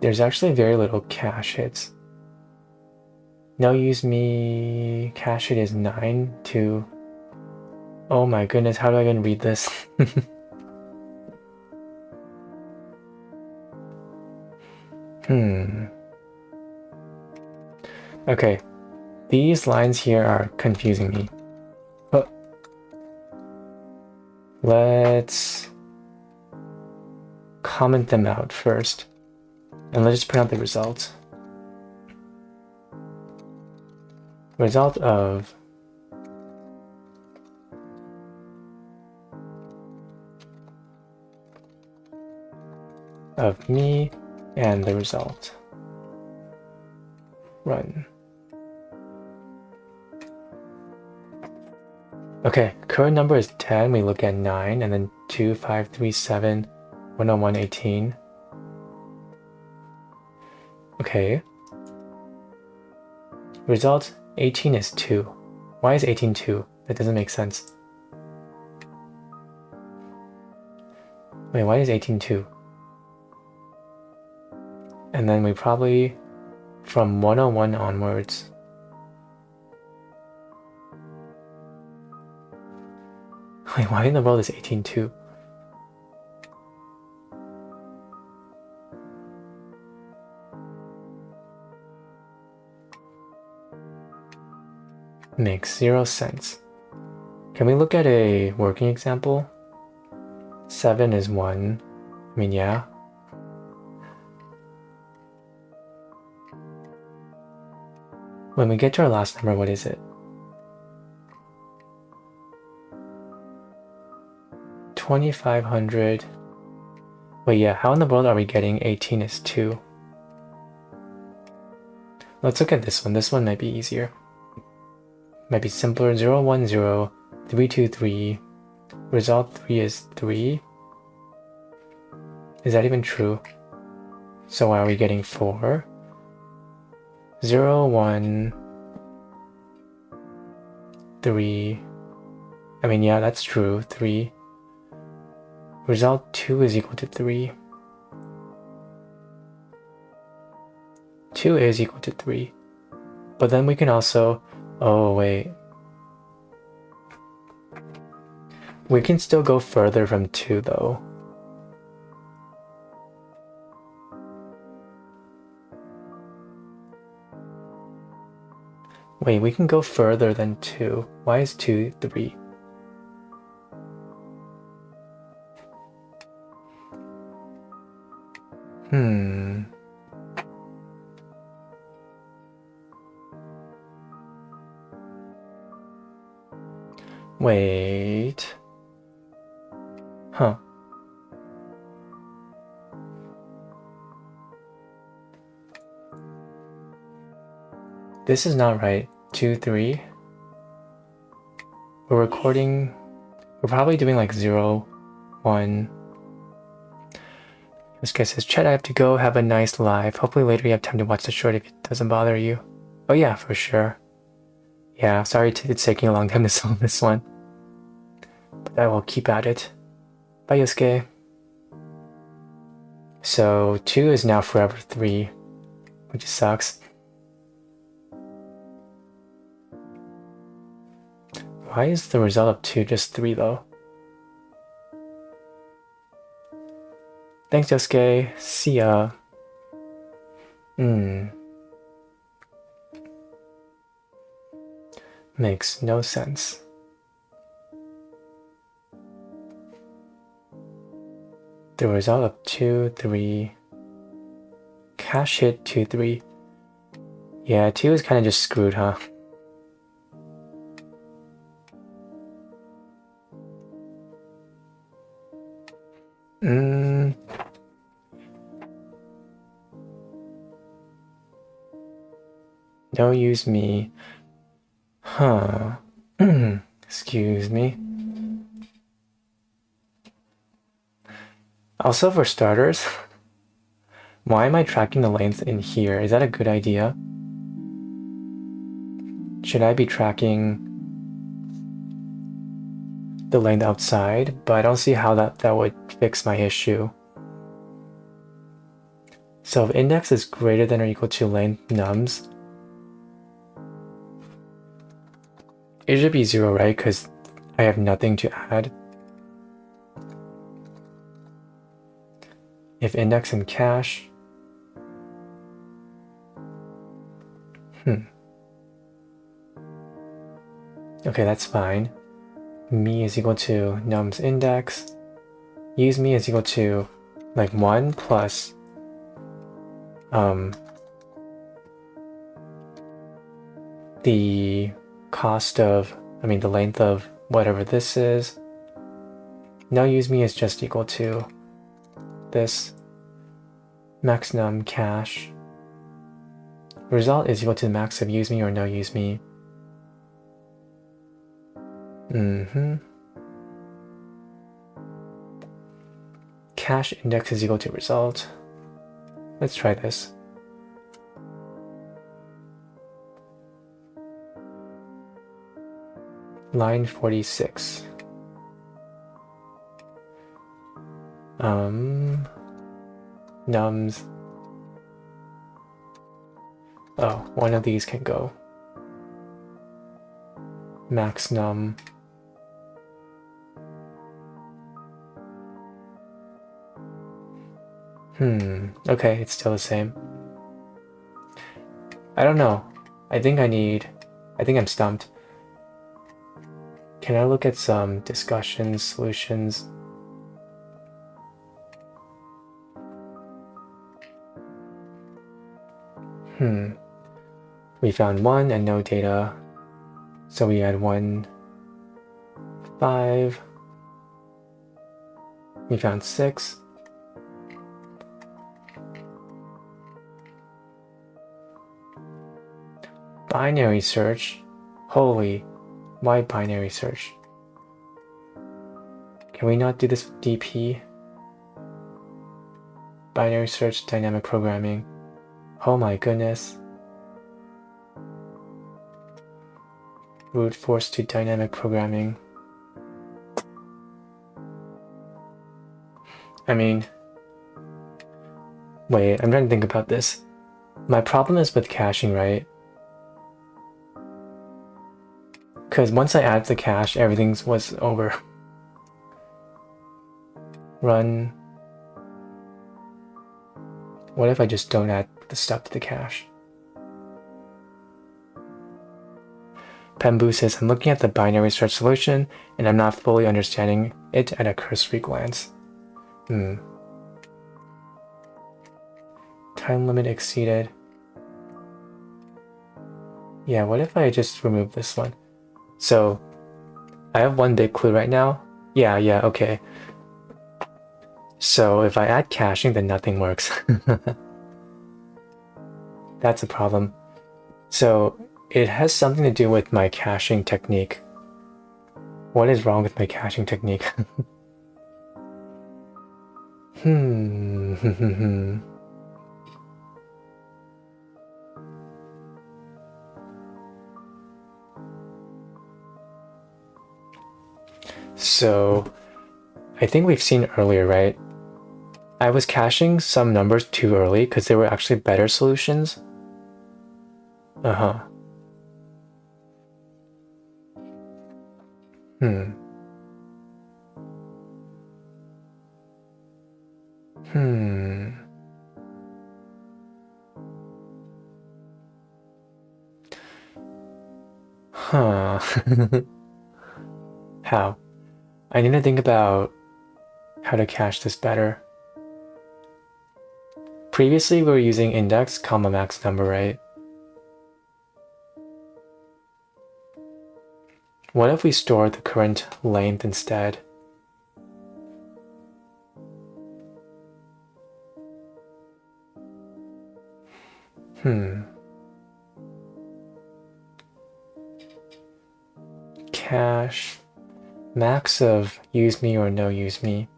There's actually very little cache hits. No use me cache hit is 9 to... Oh my goodness, how do I even read this? Okay, these lines here are confusing me. But let's comment them out first. And let's just print out the result. Result of me and the result. Run. Okay, current number is 10. We look at 9, and then 2, 5, 3, 7, 101, 18. Okay. Result 18 is 2. Why is 18 2? That doesn't make sense. Wait, why is 18 2? And then we probably, from 101 onwards, wait, why in the world is 18 2? Makes 0 sense. Can we look at a working example? 7 is 1. I mean, yeah. When we get to our last number, what is it? 2500. Wait, yeah, how in the world are we getting 18 is 2? Let's look at this one. This one might be easier. Might be simpler. 0, 1, 0, 3, 2, 3. Result 3 is 3. Is that even true? So why are we getting 4? 0, 1, 3. I mean, yeah, that's true. 3. Result 2 is equal to 3. 2 is equal to 3. But then we can also... Oh, wait. We can still go further from 2, though. Wait, we can go further than 2. Why is 2 3? Wait. Huh. This is not right. 2, 3. We're recording. We're probably doing like 0, 1. This guy says, Chet, I have to go. Have a nice life. Hopefully later you have time to watch the short if it doesn't bother you. Oh yeah, for sure. Yeah, sorry it's taking a long time to solve this one. But I will keep at it. Bye, Yosuke. So 2 is now forever 3, which sucks. Why is the result of 2 just 3 though? Thanks, Yosuke. See ya. Makes no sense. The result of 2, 3. Cash hit 2, 3. Yeah, 2 is kind of just screwed, huh? Don't use me. Huh. Excuse me. Also, for starters, why am I tracking the length in here? Is that a good idea? Should I be tracking the length outside? But I don't see how that would fix my issue. So if index is greater than or equal to length nums, it should be 0, right? Because I have nothing to add. If index and cache Okay, that's fine. Me is equal to num's index. Use me is equal to like 1 plus the cost of, the length of whatever this is. No use me is just equal to this max num cache. Result is equal to the max of use me or no use me. Cache index is equal to result. Let's try this. Line 46. Nums. Oh, one of these can go. Max num. Okay, it's still the same. I don't know. I think I'm stumped. Can I look at some discussions, solutions? We found 1 and no data. So we add 1, 5. We found 6. Binary search. Holy, why binary search? Can we not do this with DP? Binary search, dynamic programming. Oh my goodness. Brute force to dynamic programming. Wait, I'm trying to think about this. My problem is with caching, right? Because once I add the cache, everything was over. Run. What if I just don't add the stuff to the cache? Pembu says, I'm looking at the binary search solution and I'm not fully understanding it at a cursory glance. Time limit exceeded. Yeah, what if I just remove this one? So, I have one big clue right now. Yeah, okay. So if I add caching, then nothing works. That's a problem. So it has something to do with my caching technique. What is wrong with my caching technique? So I think we've seen earlier, right? I was caching some numbers too early because they were actually better solutions. How? I need to think about how to cache this better. Previously, we were using index, comma max number, right? What if we store the current length instead? Cache max of use me or no use me.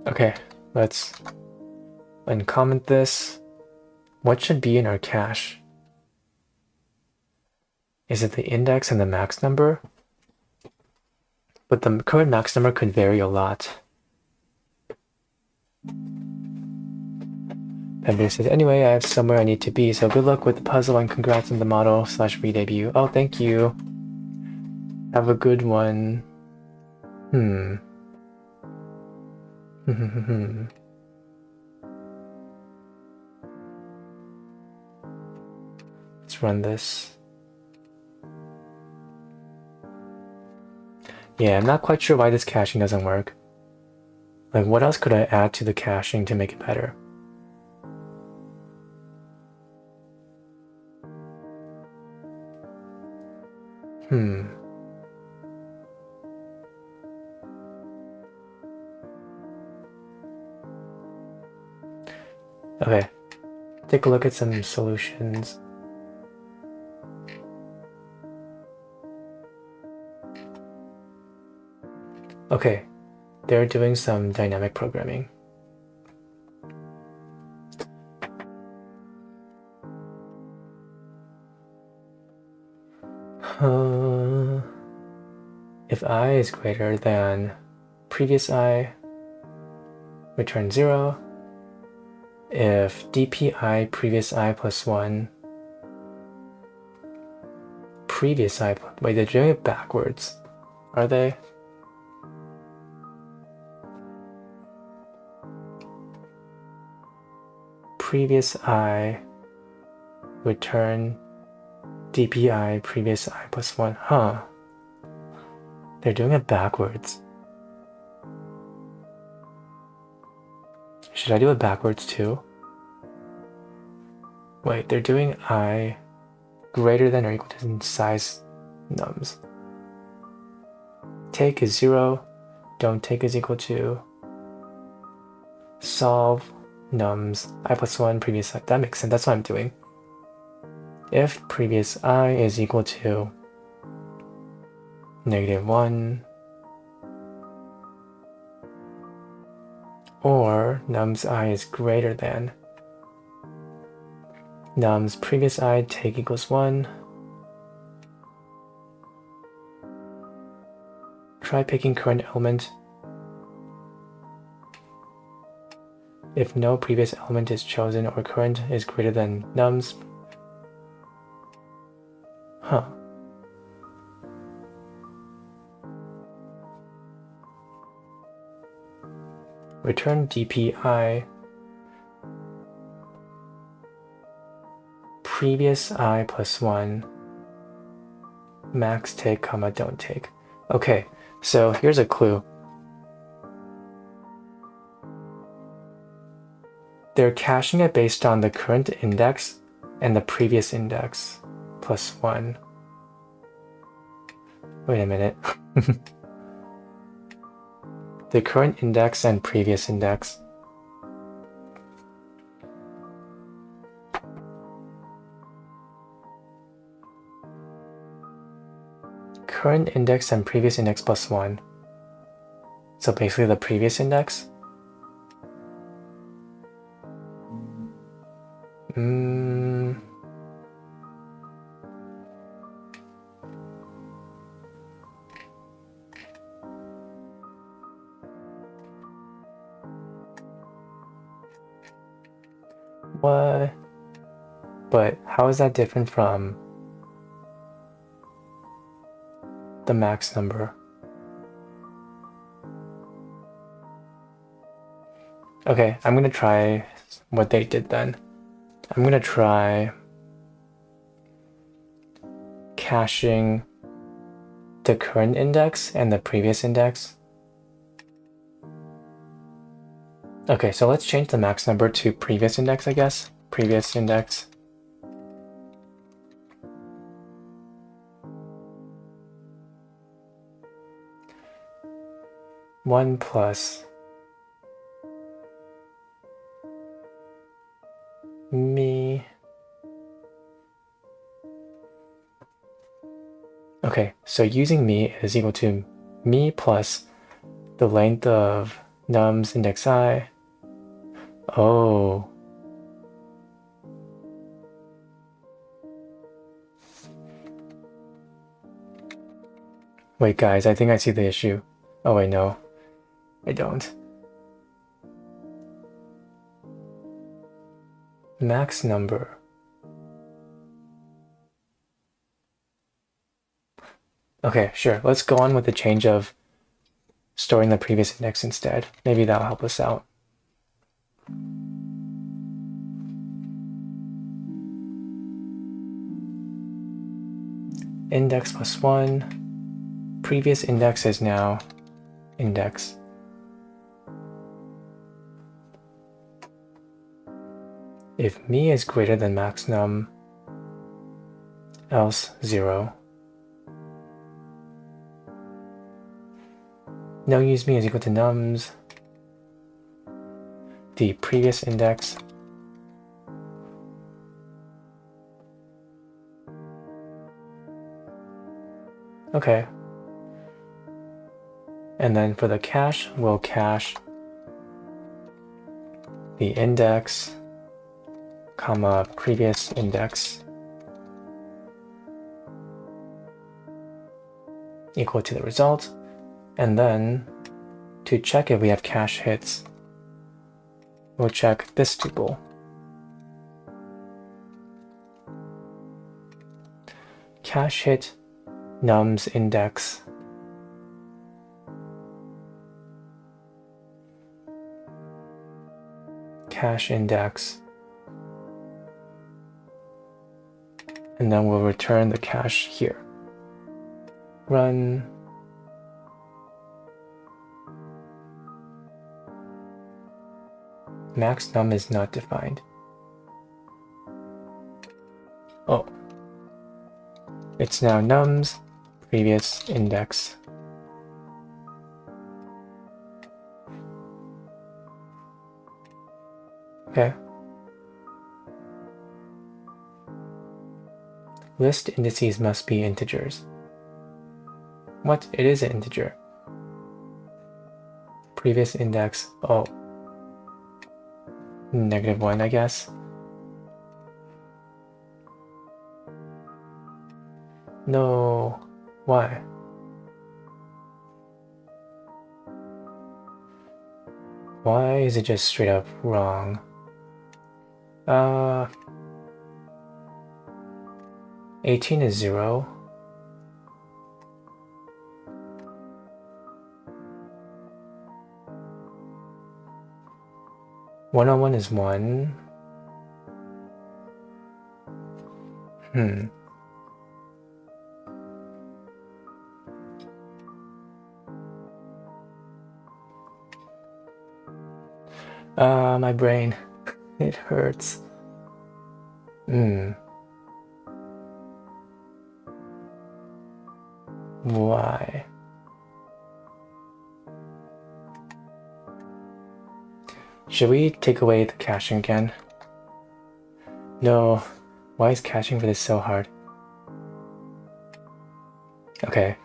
Okay, let's uncomment this. What should be in our cache? Is it the index and the max number? But the current max number could vary a lot. Pembu says, anyway, I have somewhere I need to be, so good luck with the puzzle and congrats on the model / re-debut. Oh, thank you. Have a good one. run this. Yeah, I'm not quite sure why this caching doesn't work. Like, what else could I add to the caching to make it better? Okay, take a look at some solutions. Okay, they're doing some dynamic programming. If I is greater than previous I, return 0. If dpi previous I plus 1, previous I, wait, they're doing it backwards, are they? Previous I, return dpi previous I plus 1, huh? They're doing it backwards. Should I do it backwards too? Wait, they're doing I greater than or equal to size nums. Take is 0, don't take is equal to, solve nums I plus 1 previous I. That makes sense, that's what I'm doing. If previous I is equal to -1, or nums I is greater than nums previous I take equals 1. Try picking current element. If no previous element is chosen or current is greater than nums. Huh. Return dpi previous I plus 1 max take comma don't take. Okay, so here's a clue. They're caching it based on the current index and the previous index plus 1. Wait a minute. The current index and previous index. Current index and previous index plus 1. So basically the previous index. What? But how is that different from the max number? Okay, I'm gonna try what they did then. I'm gonna try caching the current index and the previous index. Okay, so let's change the max number to previous index, I guess. Previous index. One plus me. Okay, so using me is equal to me plus the length of nums index I. Oh. Wait, guys, I think I see the issue. Oh, wait, no. I don't. Max number. Okay, sure. Let's go on with the change of storing the previous index instead. Maybe that'll help us out. index plus 1. Previous index is now index. If me is greater than max num, else 0. No use me is equal to nums, the previous index, okay. And then for the cache, we'll cache the index, comma, previous index equal to the result. And then to check if we have cache hits, we'll check this tuple. Cache hit nums index cache index, and then we'll return the cache here. Run. Max num is not defined. Oh. It's now nums previous index. Okay. List indices must be integers. What? It is an integer. Previous index, oh. -1, I guess. No, why? Why is it just straight up wrong? 18 is 0. One is 1. My brain. It hurts. Why? Should we take away the caching again? No. Why is caching for this so hard? Okay.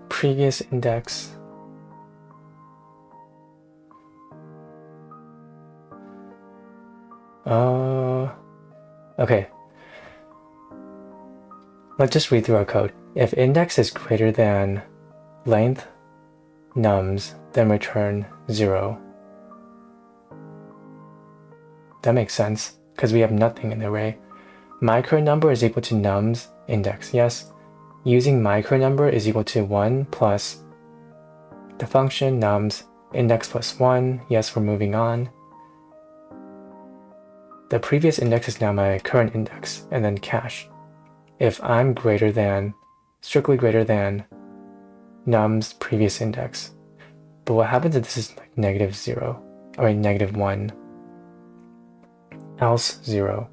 Previous index. Okay. Let's just read through our code. If index is greater than length nums, then return 0. That makes sense, because we have nothing in the array. Micro number is equal to nums index, yes. Using micro number is equal to 1 plus the function nums index plus 1, yes, we're moving on. The previous index is now my current index, and then cache. If I'm greater than, strictly greater than, nums previous index. But what happens if this is like -0, or -1, else 0?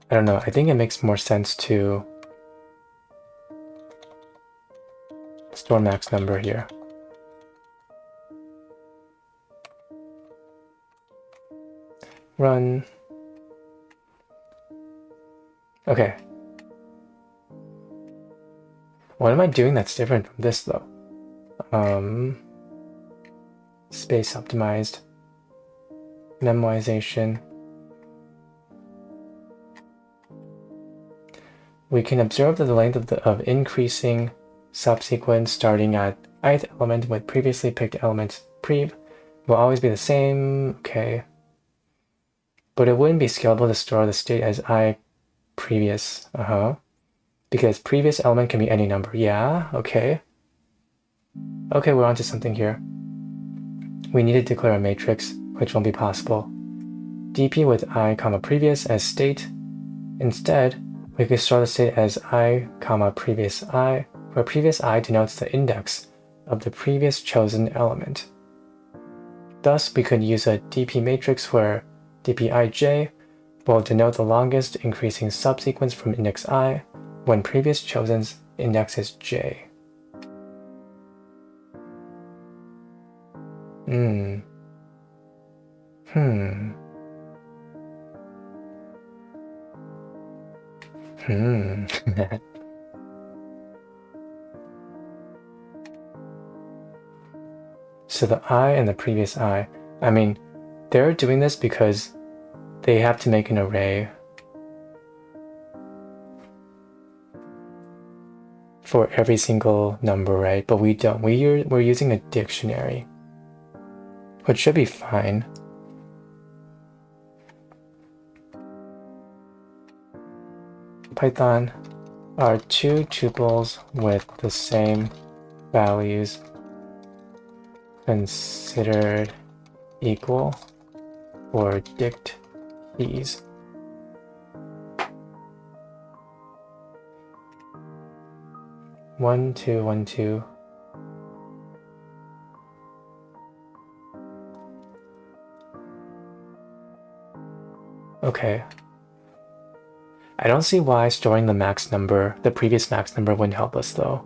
I don't know, I think it makes more sense to store max number here. Run. Okay. What am I doing that's different from this though? Space optimized. Memoization. We can observe that the length of increasing subsequence starting at ith element with previously picked elements prev will always be the same. Okay. But it wouldn't be scalable to store the state as I previous. Because previous element can be any number. Yeah, okay. Okay, we're onto something here. We need to declare a matrix, which won't be possible. dp with I, previous as state. Instead, we could store the state as I, previous I, where previous I denotes the index of the previous chosen element. Thus, we could use a dp matrix where dpij will denote the longest increasing subsequence from index I when previous chosen's index is j. So the I and the previous I mean, they're doing this because they have to make an array for every single number, right? But we don't. We're using a dictionary, which should be fine. Python are two tuples with the same values considered equal for dict keys. One, two, 1, 2. Okay. I don't see why storing the max number, the previous max number, wouldn't help us though.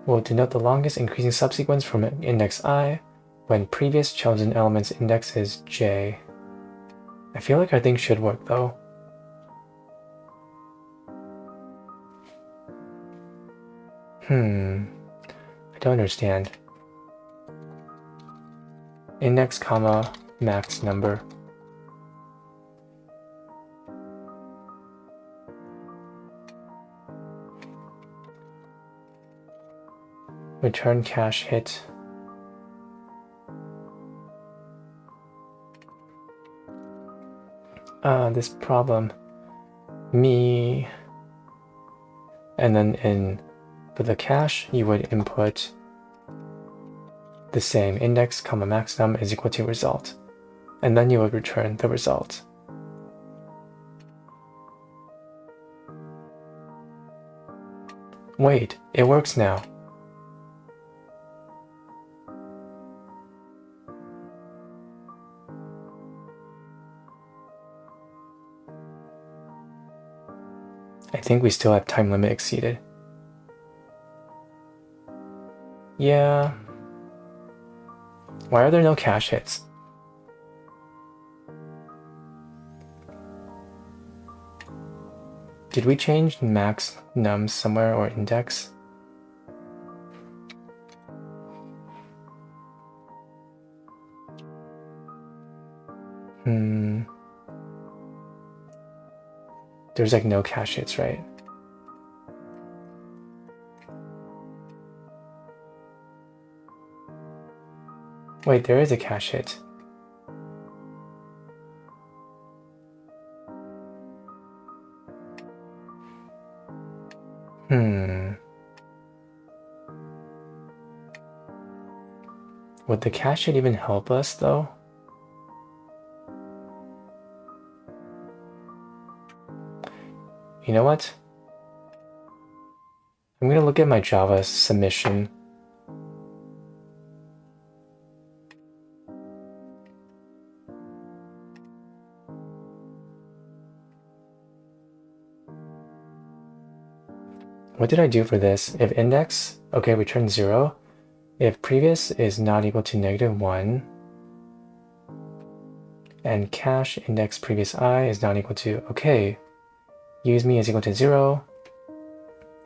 Will denote the longest increasing subsequence from index I when previous chosen element's index is j. I feel like our thing should work though. I don't understand. Index, max number. Return cache hit. This problem. Me. And then for the cache, you would input the same index, maxnum is equal to result. And then you would return the result. Wait, it works now. I think we still have time limit exceeded. Yeah. Why are there no cache hits? Did we change max num somewhere or index? There's like no cache hits, right? Wait, there is a cache hit. Would the cache hit even help us though? You know what? I'm gonna look at my Java submission. What did I do for this? If index, okay, return 0. If previous is not equal to -1, and cache index previous I is not equal to, okay, use me is equal to 0.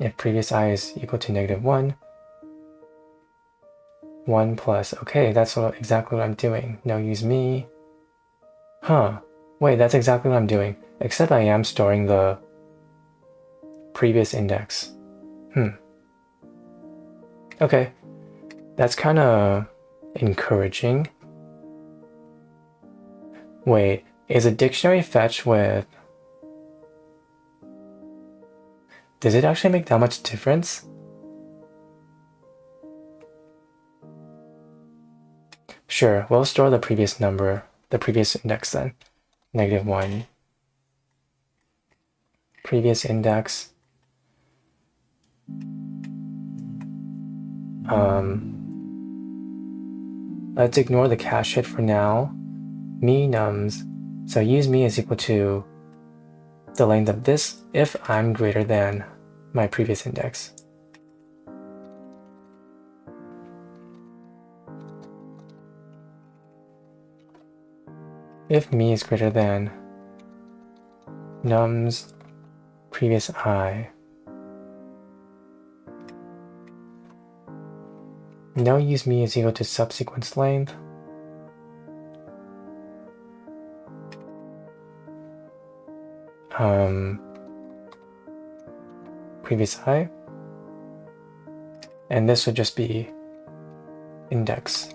If previous I is equal to -1, 1 plus, okay, that's exactly what I'm doing. No, use me. Wait, that's exactly what I'm doing, except I am storing the previous index. Okay, that's kind of encouraging, Wait, is a dictionary fetch with... Does it actually make that much difference? Sure, we'll store the previous number, the previous index then. -1. Previous index. Let's ignore the cache hit for now. Me nums, so use me is equal to the length of this if I'm greater than my previous index. If me is greater than nums previous I, no use me is equal to subsequence length. Previous I, and this would just be index.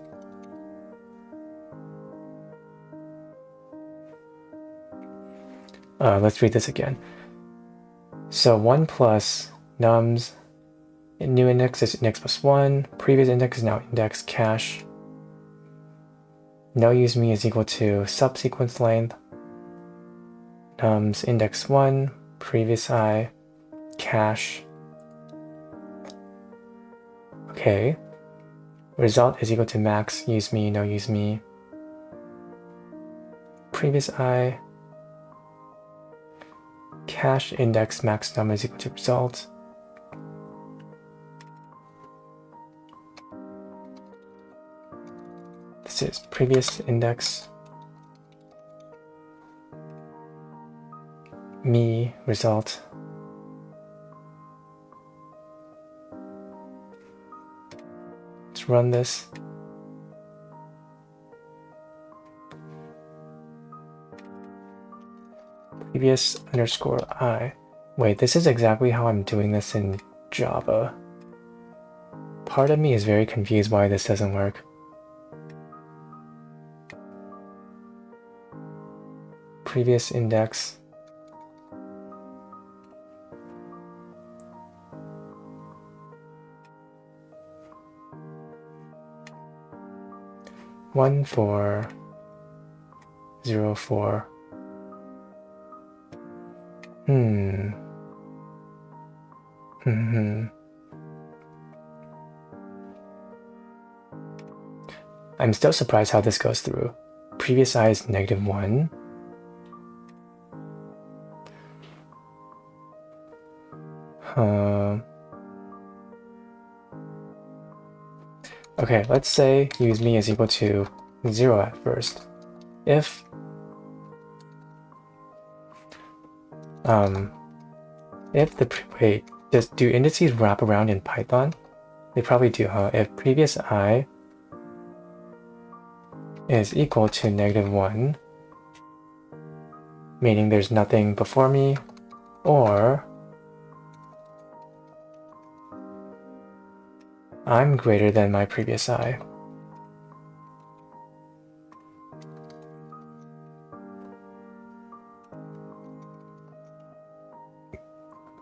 Let's read this again. So 1 plus nums, new index is index plus 1, previous index is now index cache. No use me is equal to subsequence length, nums index 1, previous I, cache. Okay. Result is equal to max use me, no use me. Previous I, cache index max num is equal to result. This is previous index, me result. Let's run this. Previous underscore I. Wait, this is exactly how I'm doing this in Java. Part of me is very confused why this doesn't work. Previous index. One 4 0 4. I'm still surprised how this goes through. Previous I is -1. Okay, let's say use me is equal to 0 at first. If wait, do indices wrap around in Python? They probably do, huh? If previous I is equal to -1, meaning there's nothing before me, or I'm greater than my previous I.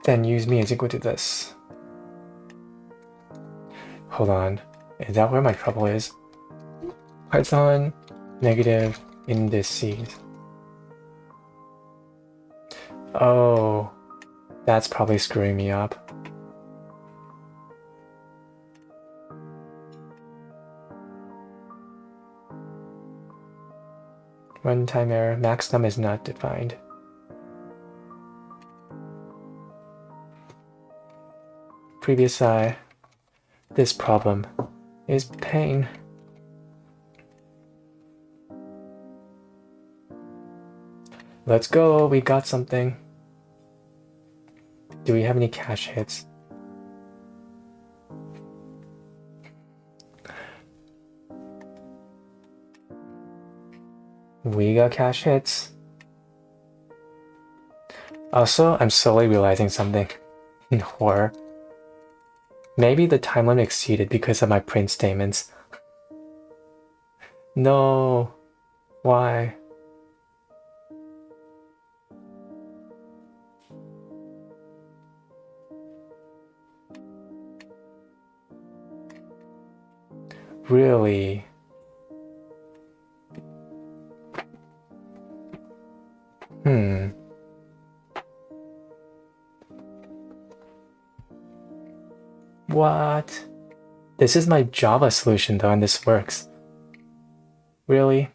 Then use me is equal to this. Hold on, is that where my trouble is? Python negative indices. Oh, that's probably screwing me up. Runtime error, max num is not defined. Previous I, this problem is pain. Let's go, we got something. Do we have any cache hits? We got cache hits. Also, I'm slowly realizing something in horror. Maybe the time limit exceeded because of my print statements. No. Why? Really? What? This is my Java solution though, and this works. Really?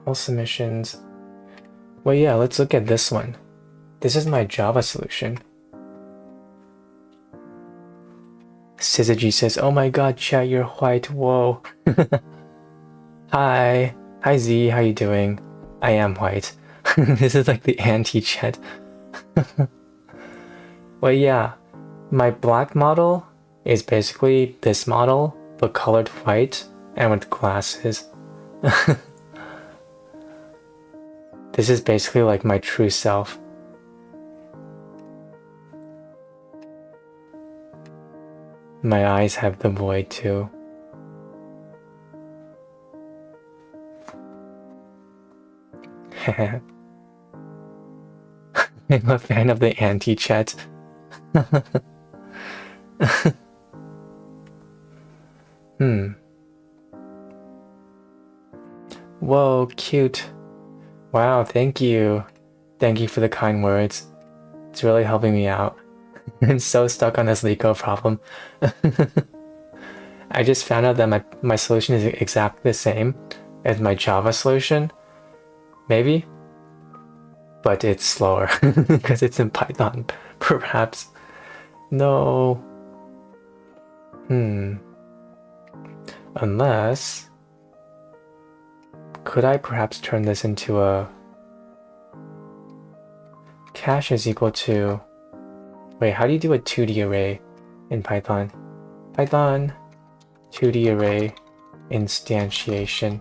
All submissions. Well, yeah, let's look at this one. This is my Java solution. Syzygy says, oh my god, chat, you're white, whoa. Hi. Hi Z, how you doing? I am white. This is like the anti-chat. Well, yeah, my black model is basically this model, but colored white and with glasses. This is basically like my true self. My eyes have the void too. I'm a fan of the anti-chat. Whoa, cute. Wow, thank you. Thank you for the kind words. It's really helping me out. I'm so stuck on this LeetCode problem. I just found out that my solution is exactly the same as my Java solution. Maybe. But it's slower because it's in Python, perhaps. No. Unless... Could I perhaps turn this into a... Cache is equal to... Wait, how do you do a 2D array in Python? Python 2D array instantiation.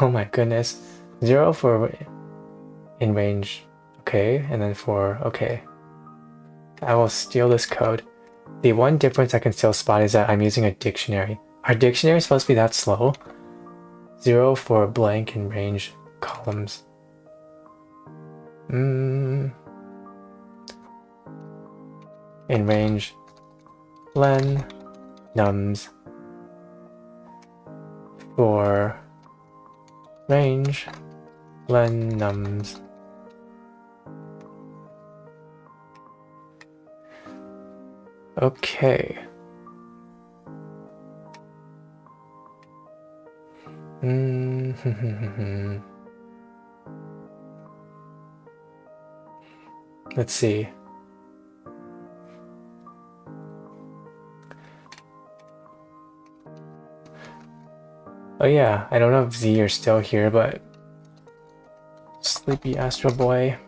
Oh my goodness. 0 for in range. Okay, and then 4. Okay. I will steal this code. The one difference I can still spot is that I'm using a dictionary. Are dictionaries supposed to be that slow? 0 for blank in range columns. In range len nums for range len nums. Okay. Let's see. Oh yeah, I don't know if Z are still here, but Sleepy Astro Boy.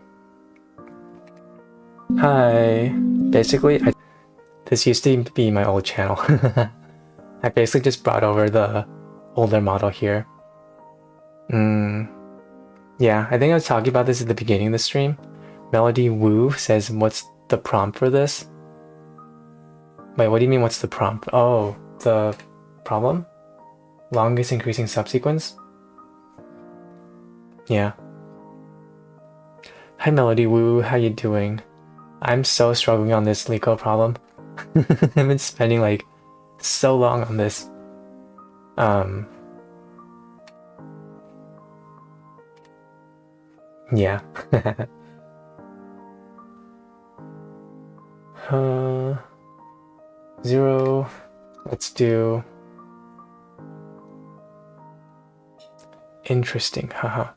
Hi. Basically, this used to be my old channel. I basically just brought over the older model here. Yeah, I think I was talking about this at the beginning of the stream. Melody Woo says, what's the prompt for this? Wait, what do you mean what's the prompt? Oh, the problem? Longest increasing subsequence? Yeah. Hi Melody Woo, how you doing? I'm so struggling on this LeetCode problem. I've been spending like so long on this. Yeah. 0. Let's do interesting, haha.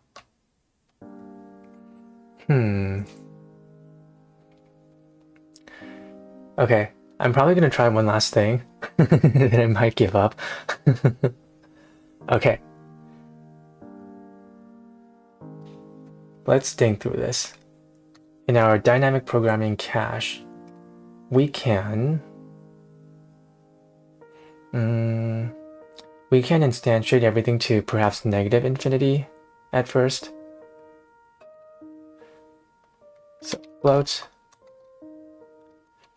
Okay, I'm probably gonna try one last thing, then I might give up. Okay. Let's think through this. In our dynamic programming cache, we can instantiate everything to perhaps negative infinity at first. float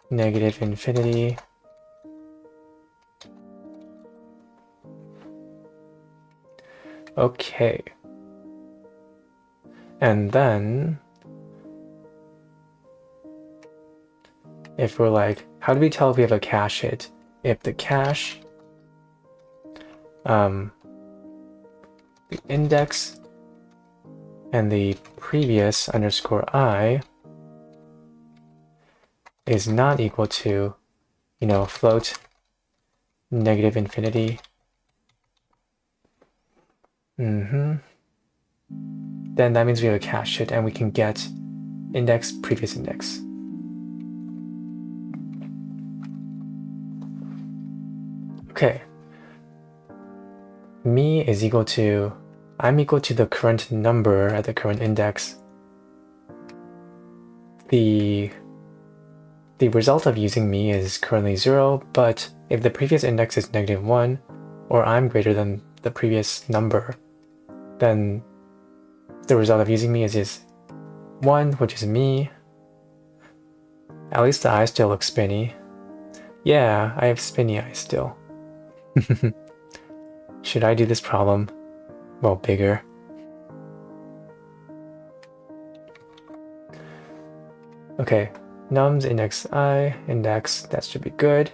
negative infinity okay. And then if we're like, how do we tell if we have a cache hit? If the cache, the index and the previous underscore I is not equal to, float negative infinity. Then that means we have a cache hit and we can get index, previous index. Okay. Me is equal to, I'm equal to the current number at the current index. The result of using me is currently 0, but if the previous index is -1, or I'm greater than the previous number, then the result of using me is 1, which is me. At least the eye still looks spinny. Yeah, I have spinny eyes still. Should I do this problem? Well, bigger. Okay, nums index I, index, that should be good.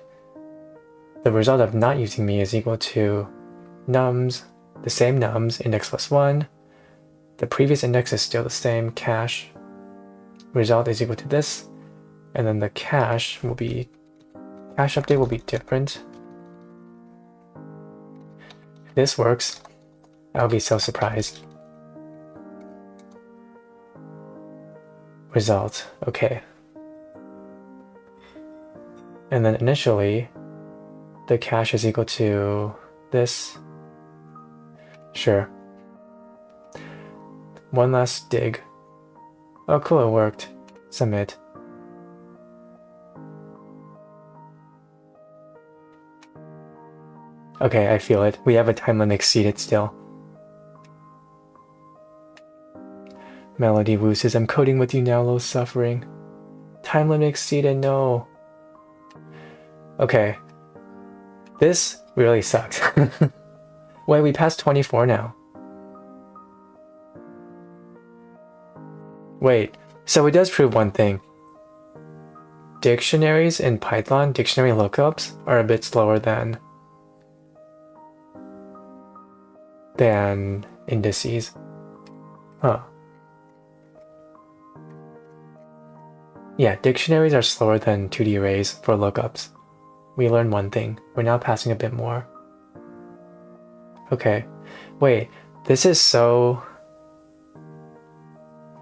The result of not using me is equal to nums, the same nums, index plus 1. The previous index is still the same, cache. Result is equal to this. And then the cache update will be different. If this works, I'll be so surprised. Result, okay. And then initially, the cache is equal to this. Sure. One last dig. Oh cool, it worked. Submit. Okay, I feel it. We have a time limit exceeded still. Melody Wu says, I'm coding with you now, low suffering. Time limit exceeded, no. Okay. This really sucks. Wait, we passed 24 now. Wait, so it does prove one thing. Dictionaries in Python, dictionary lookups, are a bit slower than indices. Huh. Yeah, dictionaries are slower than 2D arrays for lookups. We learned one thing. We're now passing a bit more. Okay. Wait, this is so...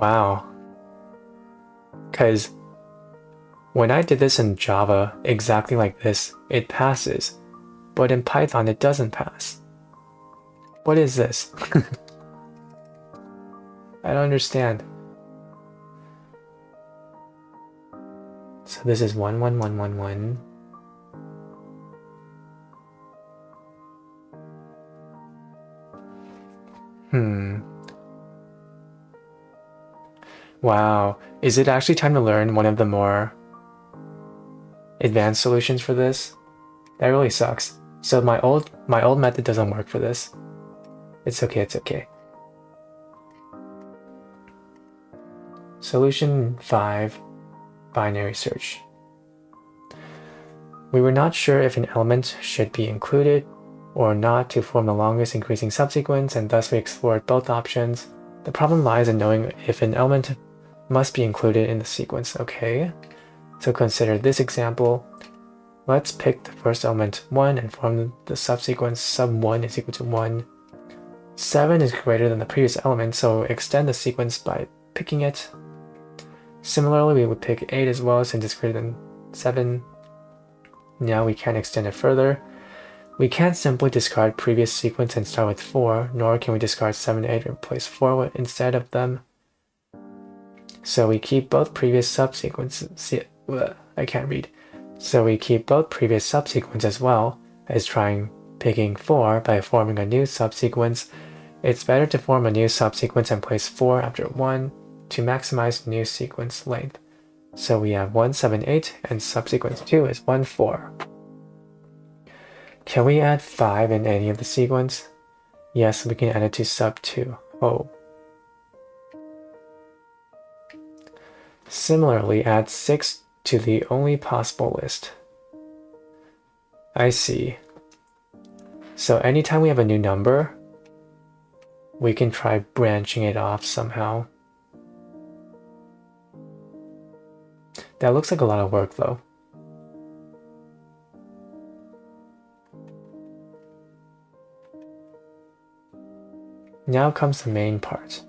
Wow. Because when I did this in Java, exactly like this, it passes. But in Python, it doesn't pass. What is this? I don't understand. So this is 1, 1, 1, 1, 1. Wow, is it actually time to learn one of the more advanced solutions for this? That really sucks. So my old method doesn't work for this. It's okay, it's okay. Solution 5, binary search. We were not sure if an element should be included or not to form the longest increasing subsequence, and thus we explored both options. The problem lies in knowing if an element must be included in the sequence. Okay, so consider this example. Let's pick the first element 1 and form the subsequence sub1 is equal to 1. 7 is greater than the previous element, so extend the sequence by picking it. Similarly, we would pick 8 as well since it's greater than 7. Now we can extend it further. We can't simply discard previous sequence and start with 4, nor can we discard 7 and 8 and replace 4 instead of them. So we keep both previous subsequences. I can't read. So we keep both previous subsequence as well as trying picking 4 by forming a new subsequence. It's better to form a new subsequence and place 4 after 1 to maximize new sequence length. So we have 1, 7, 8, and subsequence 2 is 1, 4. Can we add 5 in any of the sequence? Yes, we can add it to sub 2. Oh. Similarly, add 6 to the only possible list. I see. So anytime we have a new number, we can try branching it off somehow. That looks like a lot of work though. Now comes the main part.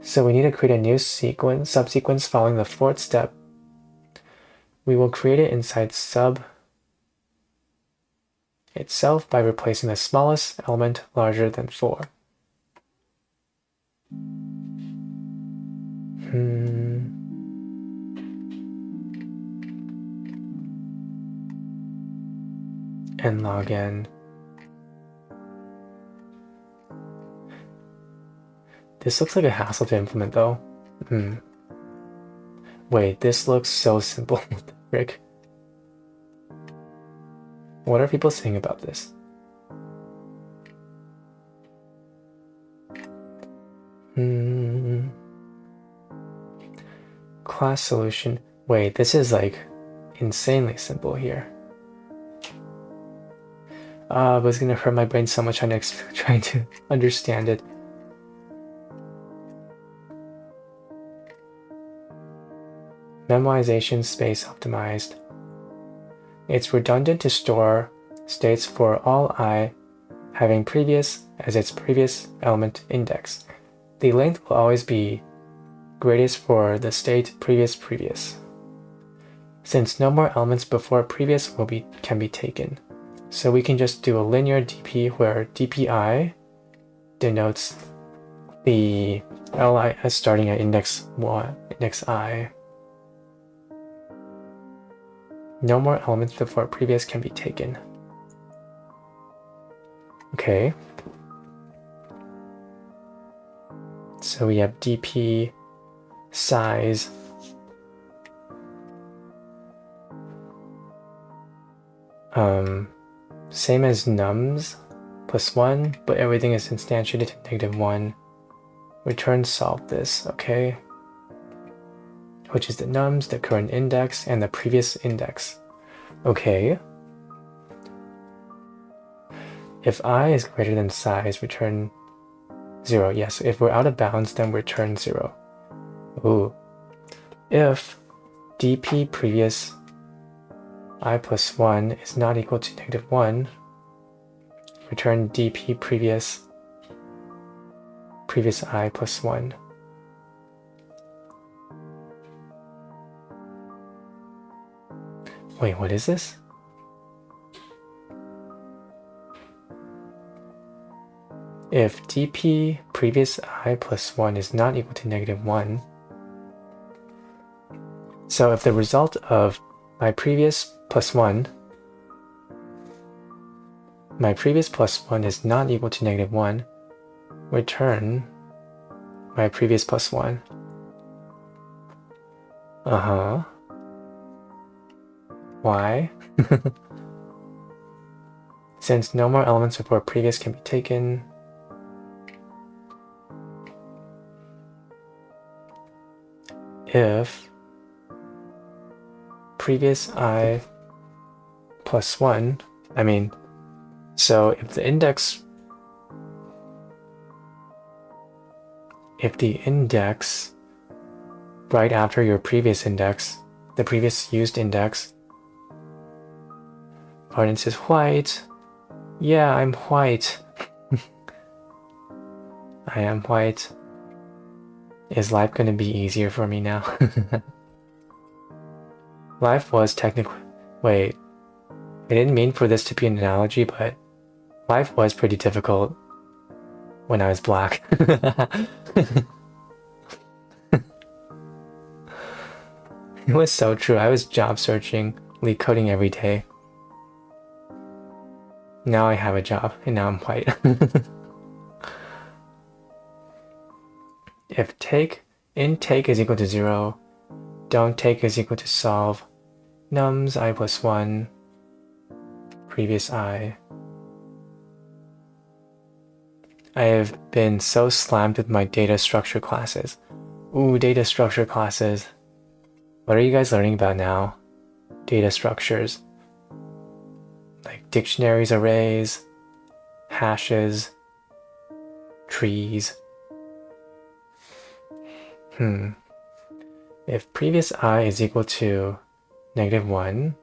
So we need to create a new subsequence following the fourth step. We will create it inside sub itself by replacing the smallest element larger than 4. And log n. This looks like a hassle to implement though. Wait, this looks so simple. What the frick? What are people saying about this? Class solution. Wait, this is like insanely simple here. But it's gonna hurt my brain so much trying to understand it. Memoization space optimized. It's redundant to store states for all I having previous as its previous element index. The length will always be greatest for the state previous, since no more elements before previous can be taken. So we can just do a linear dp where dpi denotes the LIS starting at index I. No more elements before previous can be taken. Okay. So we have dp size same as nums plus 1, but everything is instantiated to -1. Return solve this, okay? Which is the nums, the current index, and the previous index. Okay. If I is greater than size, return 0. Yes, if we're out of bounds, then return 0. Ooh. If dp previous I plus 1 is not equal to -1, return dp previous I plus 1. Wait, what is this? If dp previous I plus 1 is not equal to -1, so if the result of my previous plus 1 is not equal to -1, return my previous plus 1. Why? Since no more elements before previous can be taken, if previous I plus 1, so if the index right after your previous index, the previous used index, Arden says white. Yeah, I'm white. I am white. Is life gonna be easier for me now? Life was technically... Wait. I didn't mean for this to be an analogy, but life was pretty difficult when I was black. It was so true. I was job searching, leak coding every day. Now I have a job, and now I'm white. If intake is equal to 0, don't take is equal to solve nums I plus 1 previous I. I have been so slammed with my data structure classes. Ooh, data structure classes. What are you guys learning about now? Data structures. Like dictionaries, arrays, hashes, trees. If previous I is equal to -1,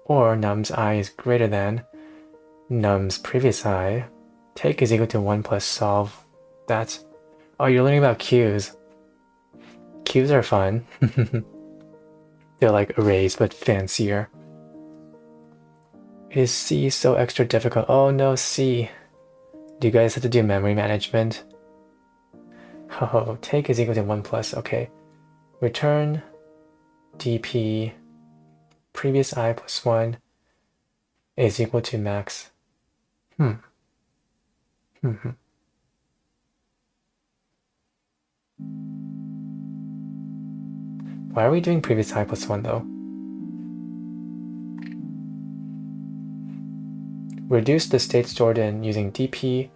or nums I is greater than nums previous I, take is equal to 1 plus solve. That's... Oh, you're learning about queues. Queues are fun. They're like arrays, but fancier. Is C so extra difficult? Oh no, C. Do you guys have to do memory management? Oh, take is equal to 1 plus, okay. Return dp previous I plus 1 is equal to max. Why are we doing previous I plus 1 though? Reduce the state stored in using dp.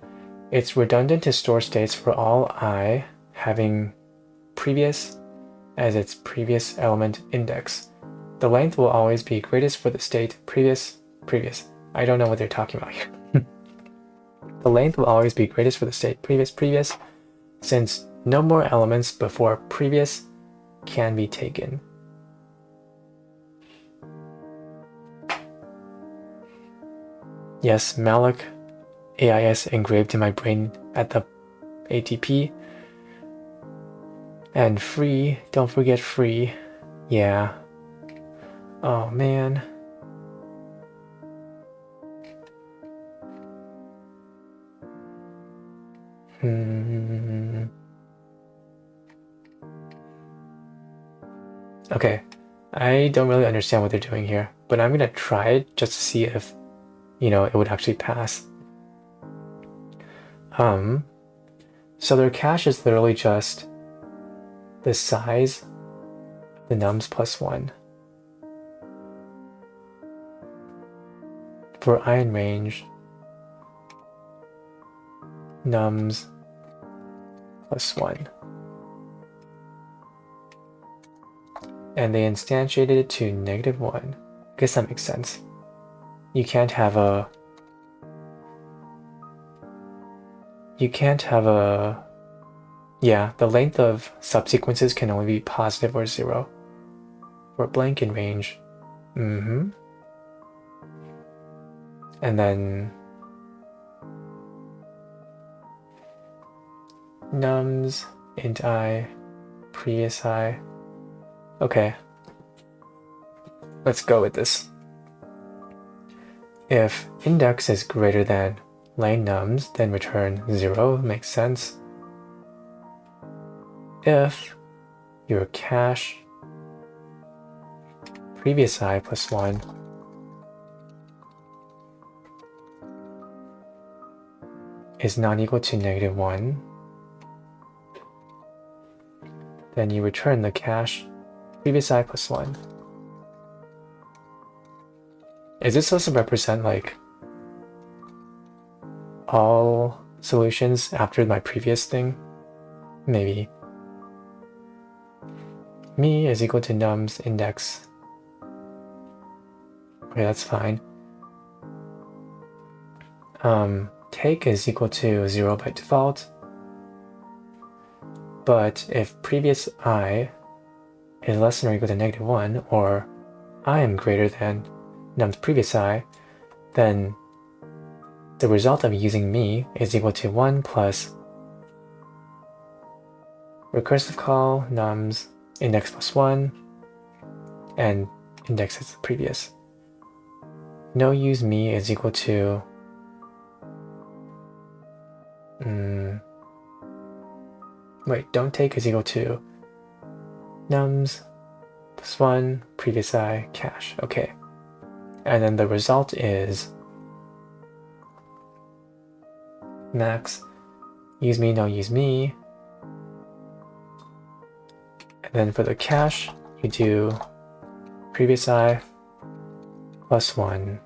It's redundant to store states for all I having previous as its previous element index. The length will always be greatest for the state previous. I don't know what they're talking about here. The length will always be greatest for the state previous, since no more elements before previous can be taken. Yes, malloc AIS engraved in my brain at the ATP. And free, don't forget free. Yeah. Oh man. Okay, I don't really understand what they're doing here, but I'm gonna try it just to see if, it would actually pass. So their cache is literally just the size of the nums plus 1. For I in range, nums plus 1. And they instantiated it to -1. I guess that makes sense. You can't have a... Yeah, the length of subsequences can only be positive or 0. For blank in range. And then nums int I previous I. Okay, let's go with this. If index is greater than lane nums, then return 0. Makes sense. If your cache previous I plus 1 is not equal to -1, then you return the cache previous I plus 1. Is this supposed to represent like all solutions after my previous thing? Maybe. Me is equal to nums index. Okay, that's fine. Take is equal to 0 by default. But if previous I is less than or equal to -1, or I am greater than nums previous I, then the result of using me is equal to 1 plus recursive call nums index plus 1 and index is the previous. No use me is equal to wait, don't take is equal to nums plus 1 previous I cache. Okay, and then the result is max use me, no use me. And then for the cache, you do previous I plus 1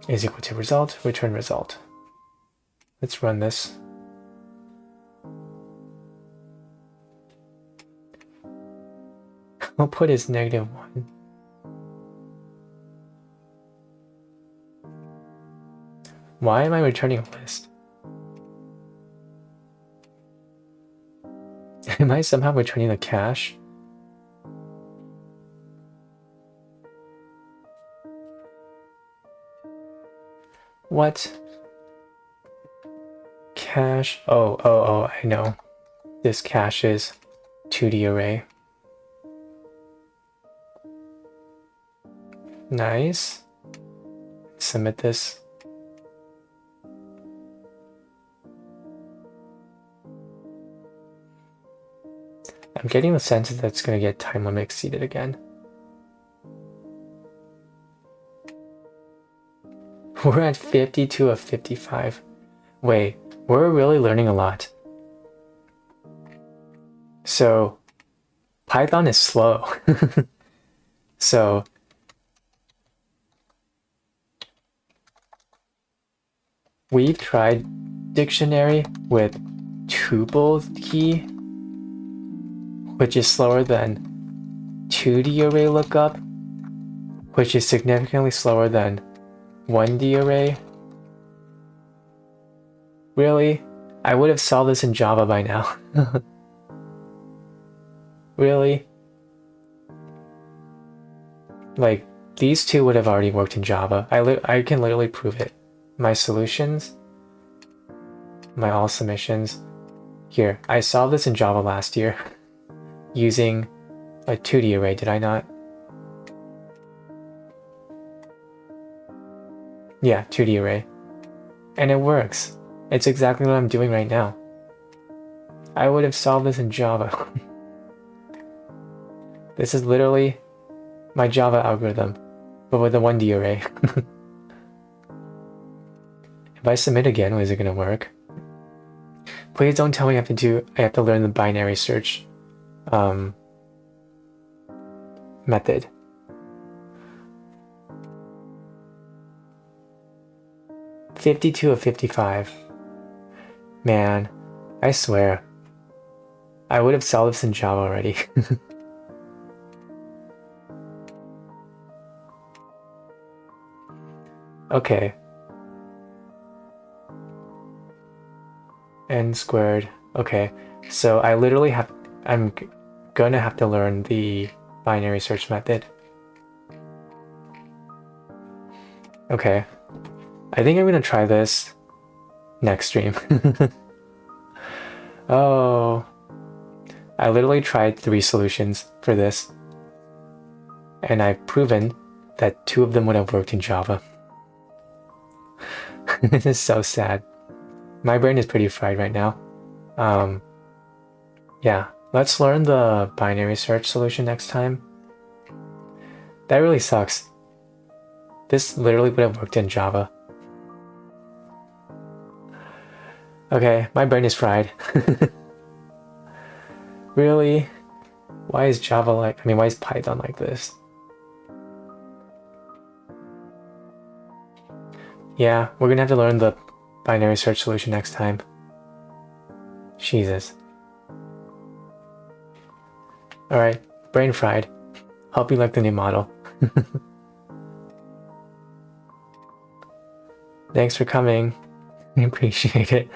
is equal to result, return result. Let's run this. Output is -1. Why am I returning a list? Am I somehow returning the cache? What? Cache? Oh, I know. This cache is 2D array. Nice. Submit this. I'm getting the sense that it's going to get time limit exceeded again. We're at 52 of 55. Wait, we're really learning a lot. So, Python is slow. So, we've tried dictionary with tuple key, which is slower than 2D array lookup, which is significantly slower than 1D array. Really? I would have solved this in Java by now. Really? Like, these two would have already worked in Java. I can literally prove it. My solutions, my all submissions. Here, I solved this in Java last year using a 2D array, did I not? Yeah, 2D array. And it works. It's exactly what I'm doing right now. I would have solved this in Java. This is literally my Java algorithm, but with a 1D array. If I submit again, is it gonna work? Please don't tell me I have to learn the binary search method. $52 of 55. Man, I swear. I would have solved this in Java already. Okay. N squared. Okay. So I literally I'm gonna have to learn the binary search method. Okay. I think I'm gonna try this next stream. Oh. I literally tried 3 solutions for this. And I've proven that 2 of them would have worked in Java. This is so sad. My brain is pretty fried right now. Yeah, let's learn the binary search solution next time. That really sucks. This literally would have worked in Java. Okay, my brain is fried. Really? Why is Java why is Python like this? Yeah, we're gonna have to learn the binary search solution next time. Jesus. Alright, brain fried. Hope you like the new model. Thanks for coming. I appreciate it.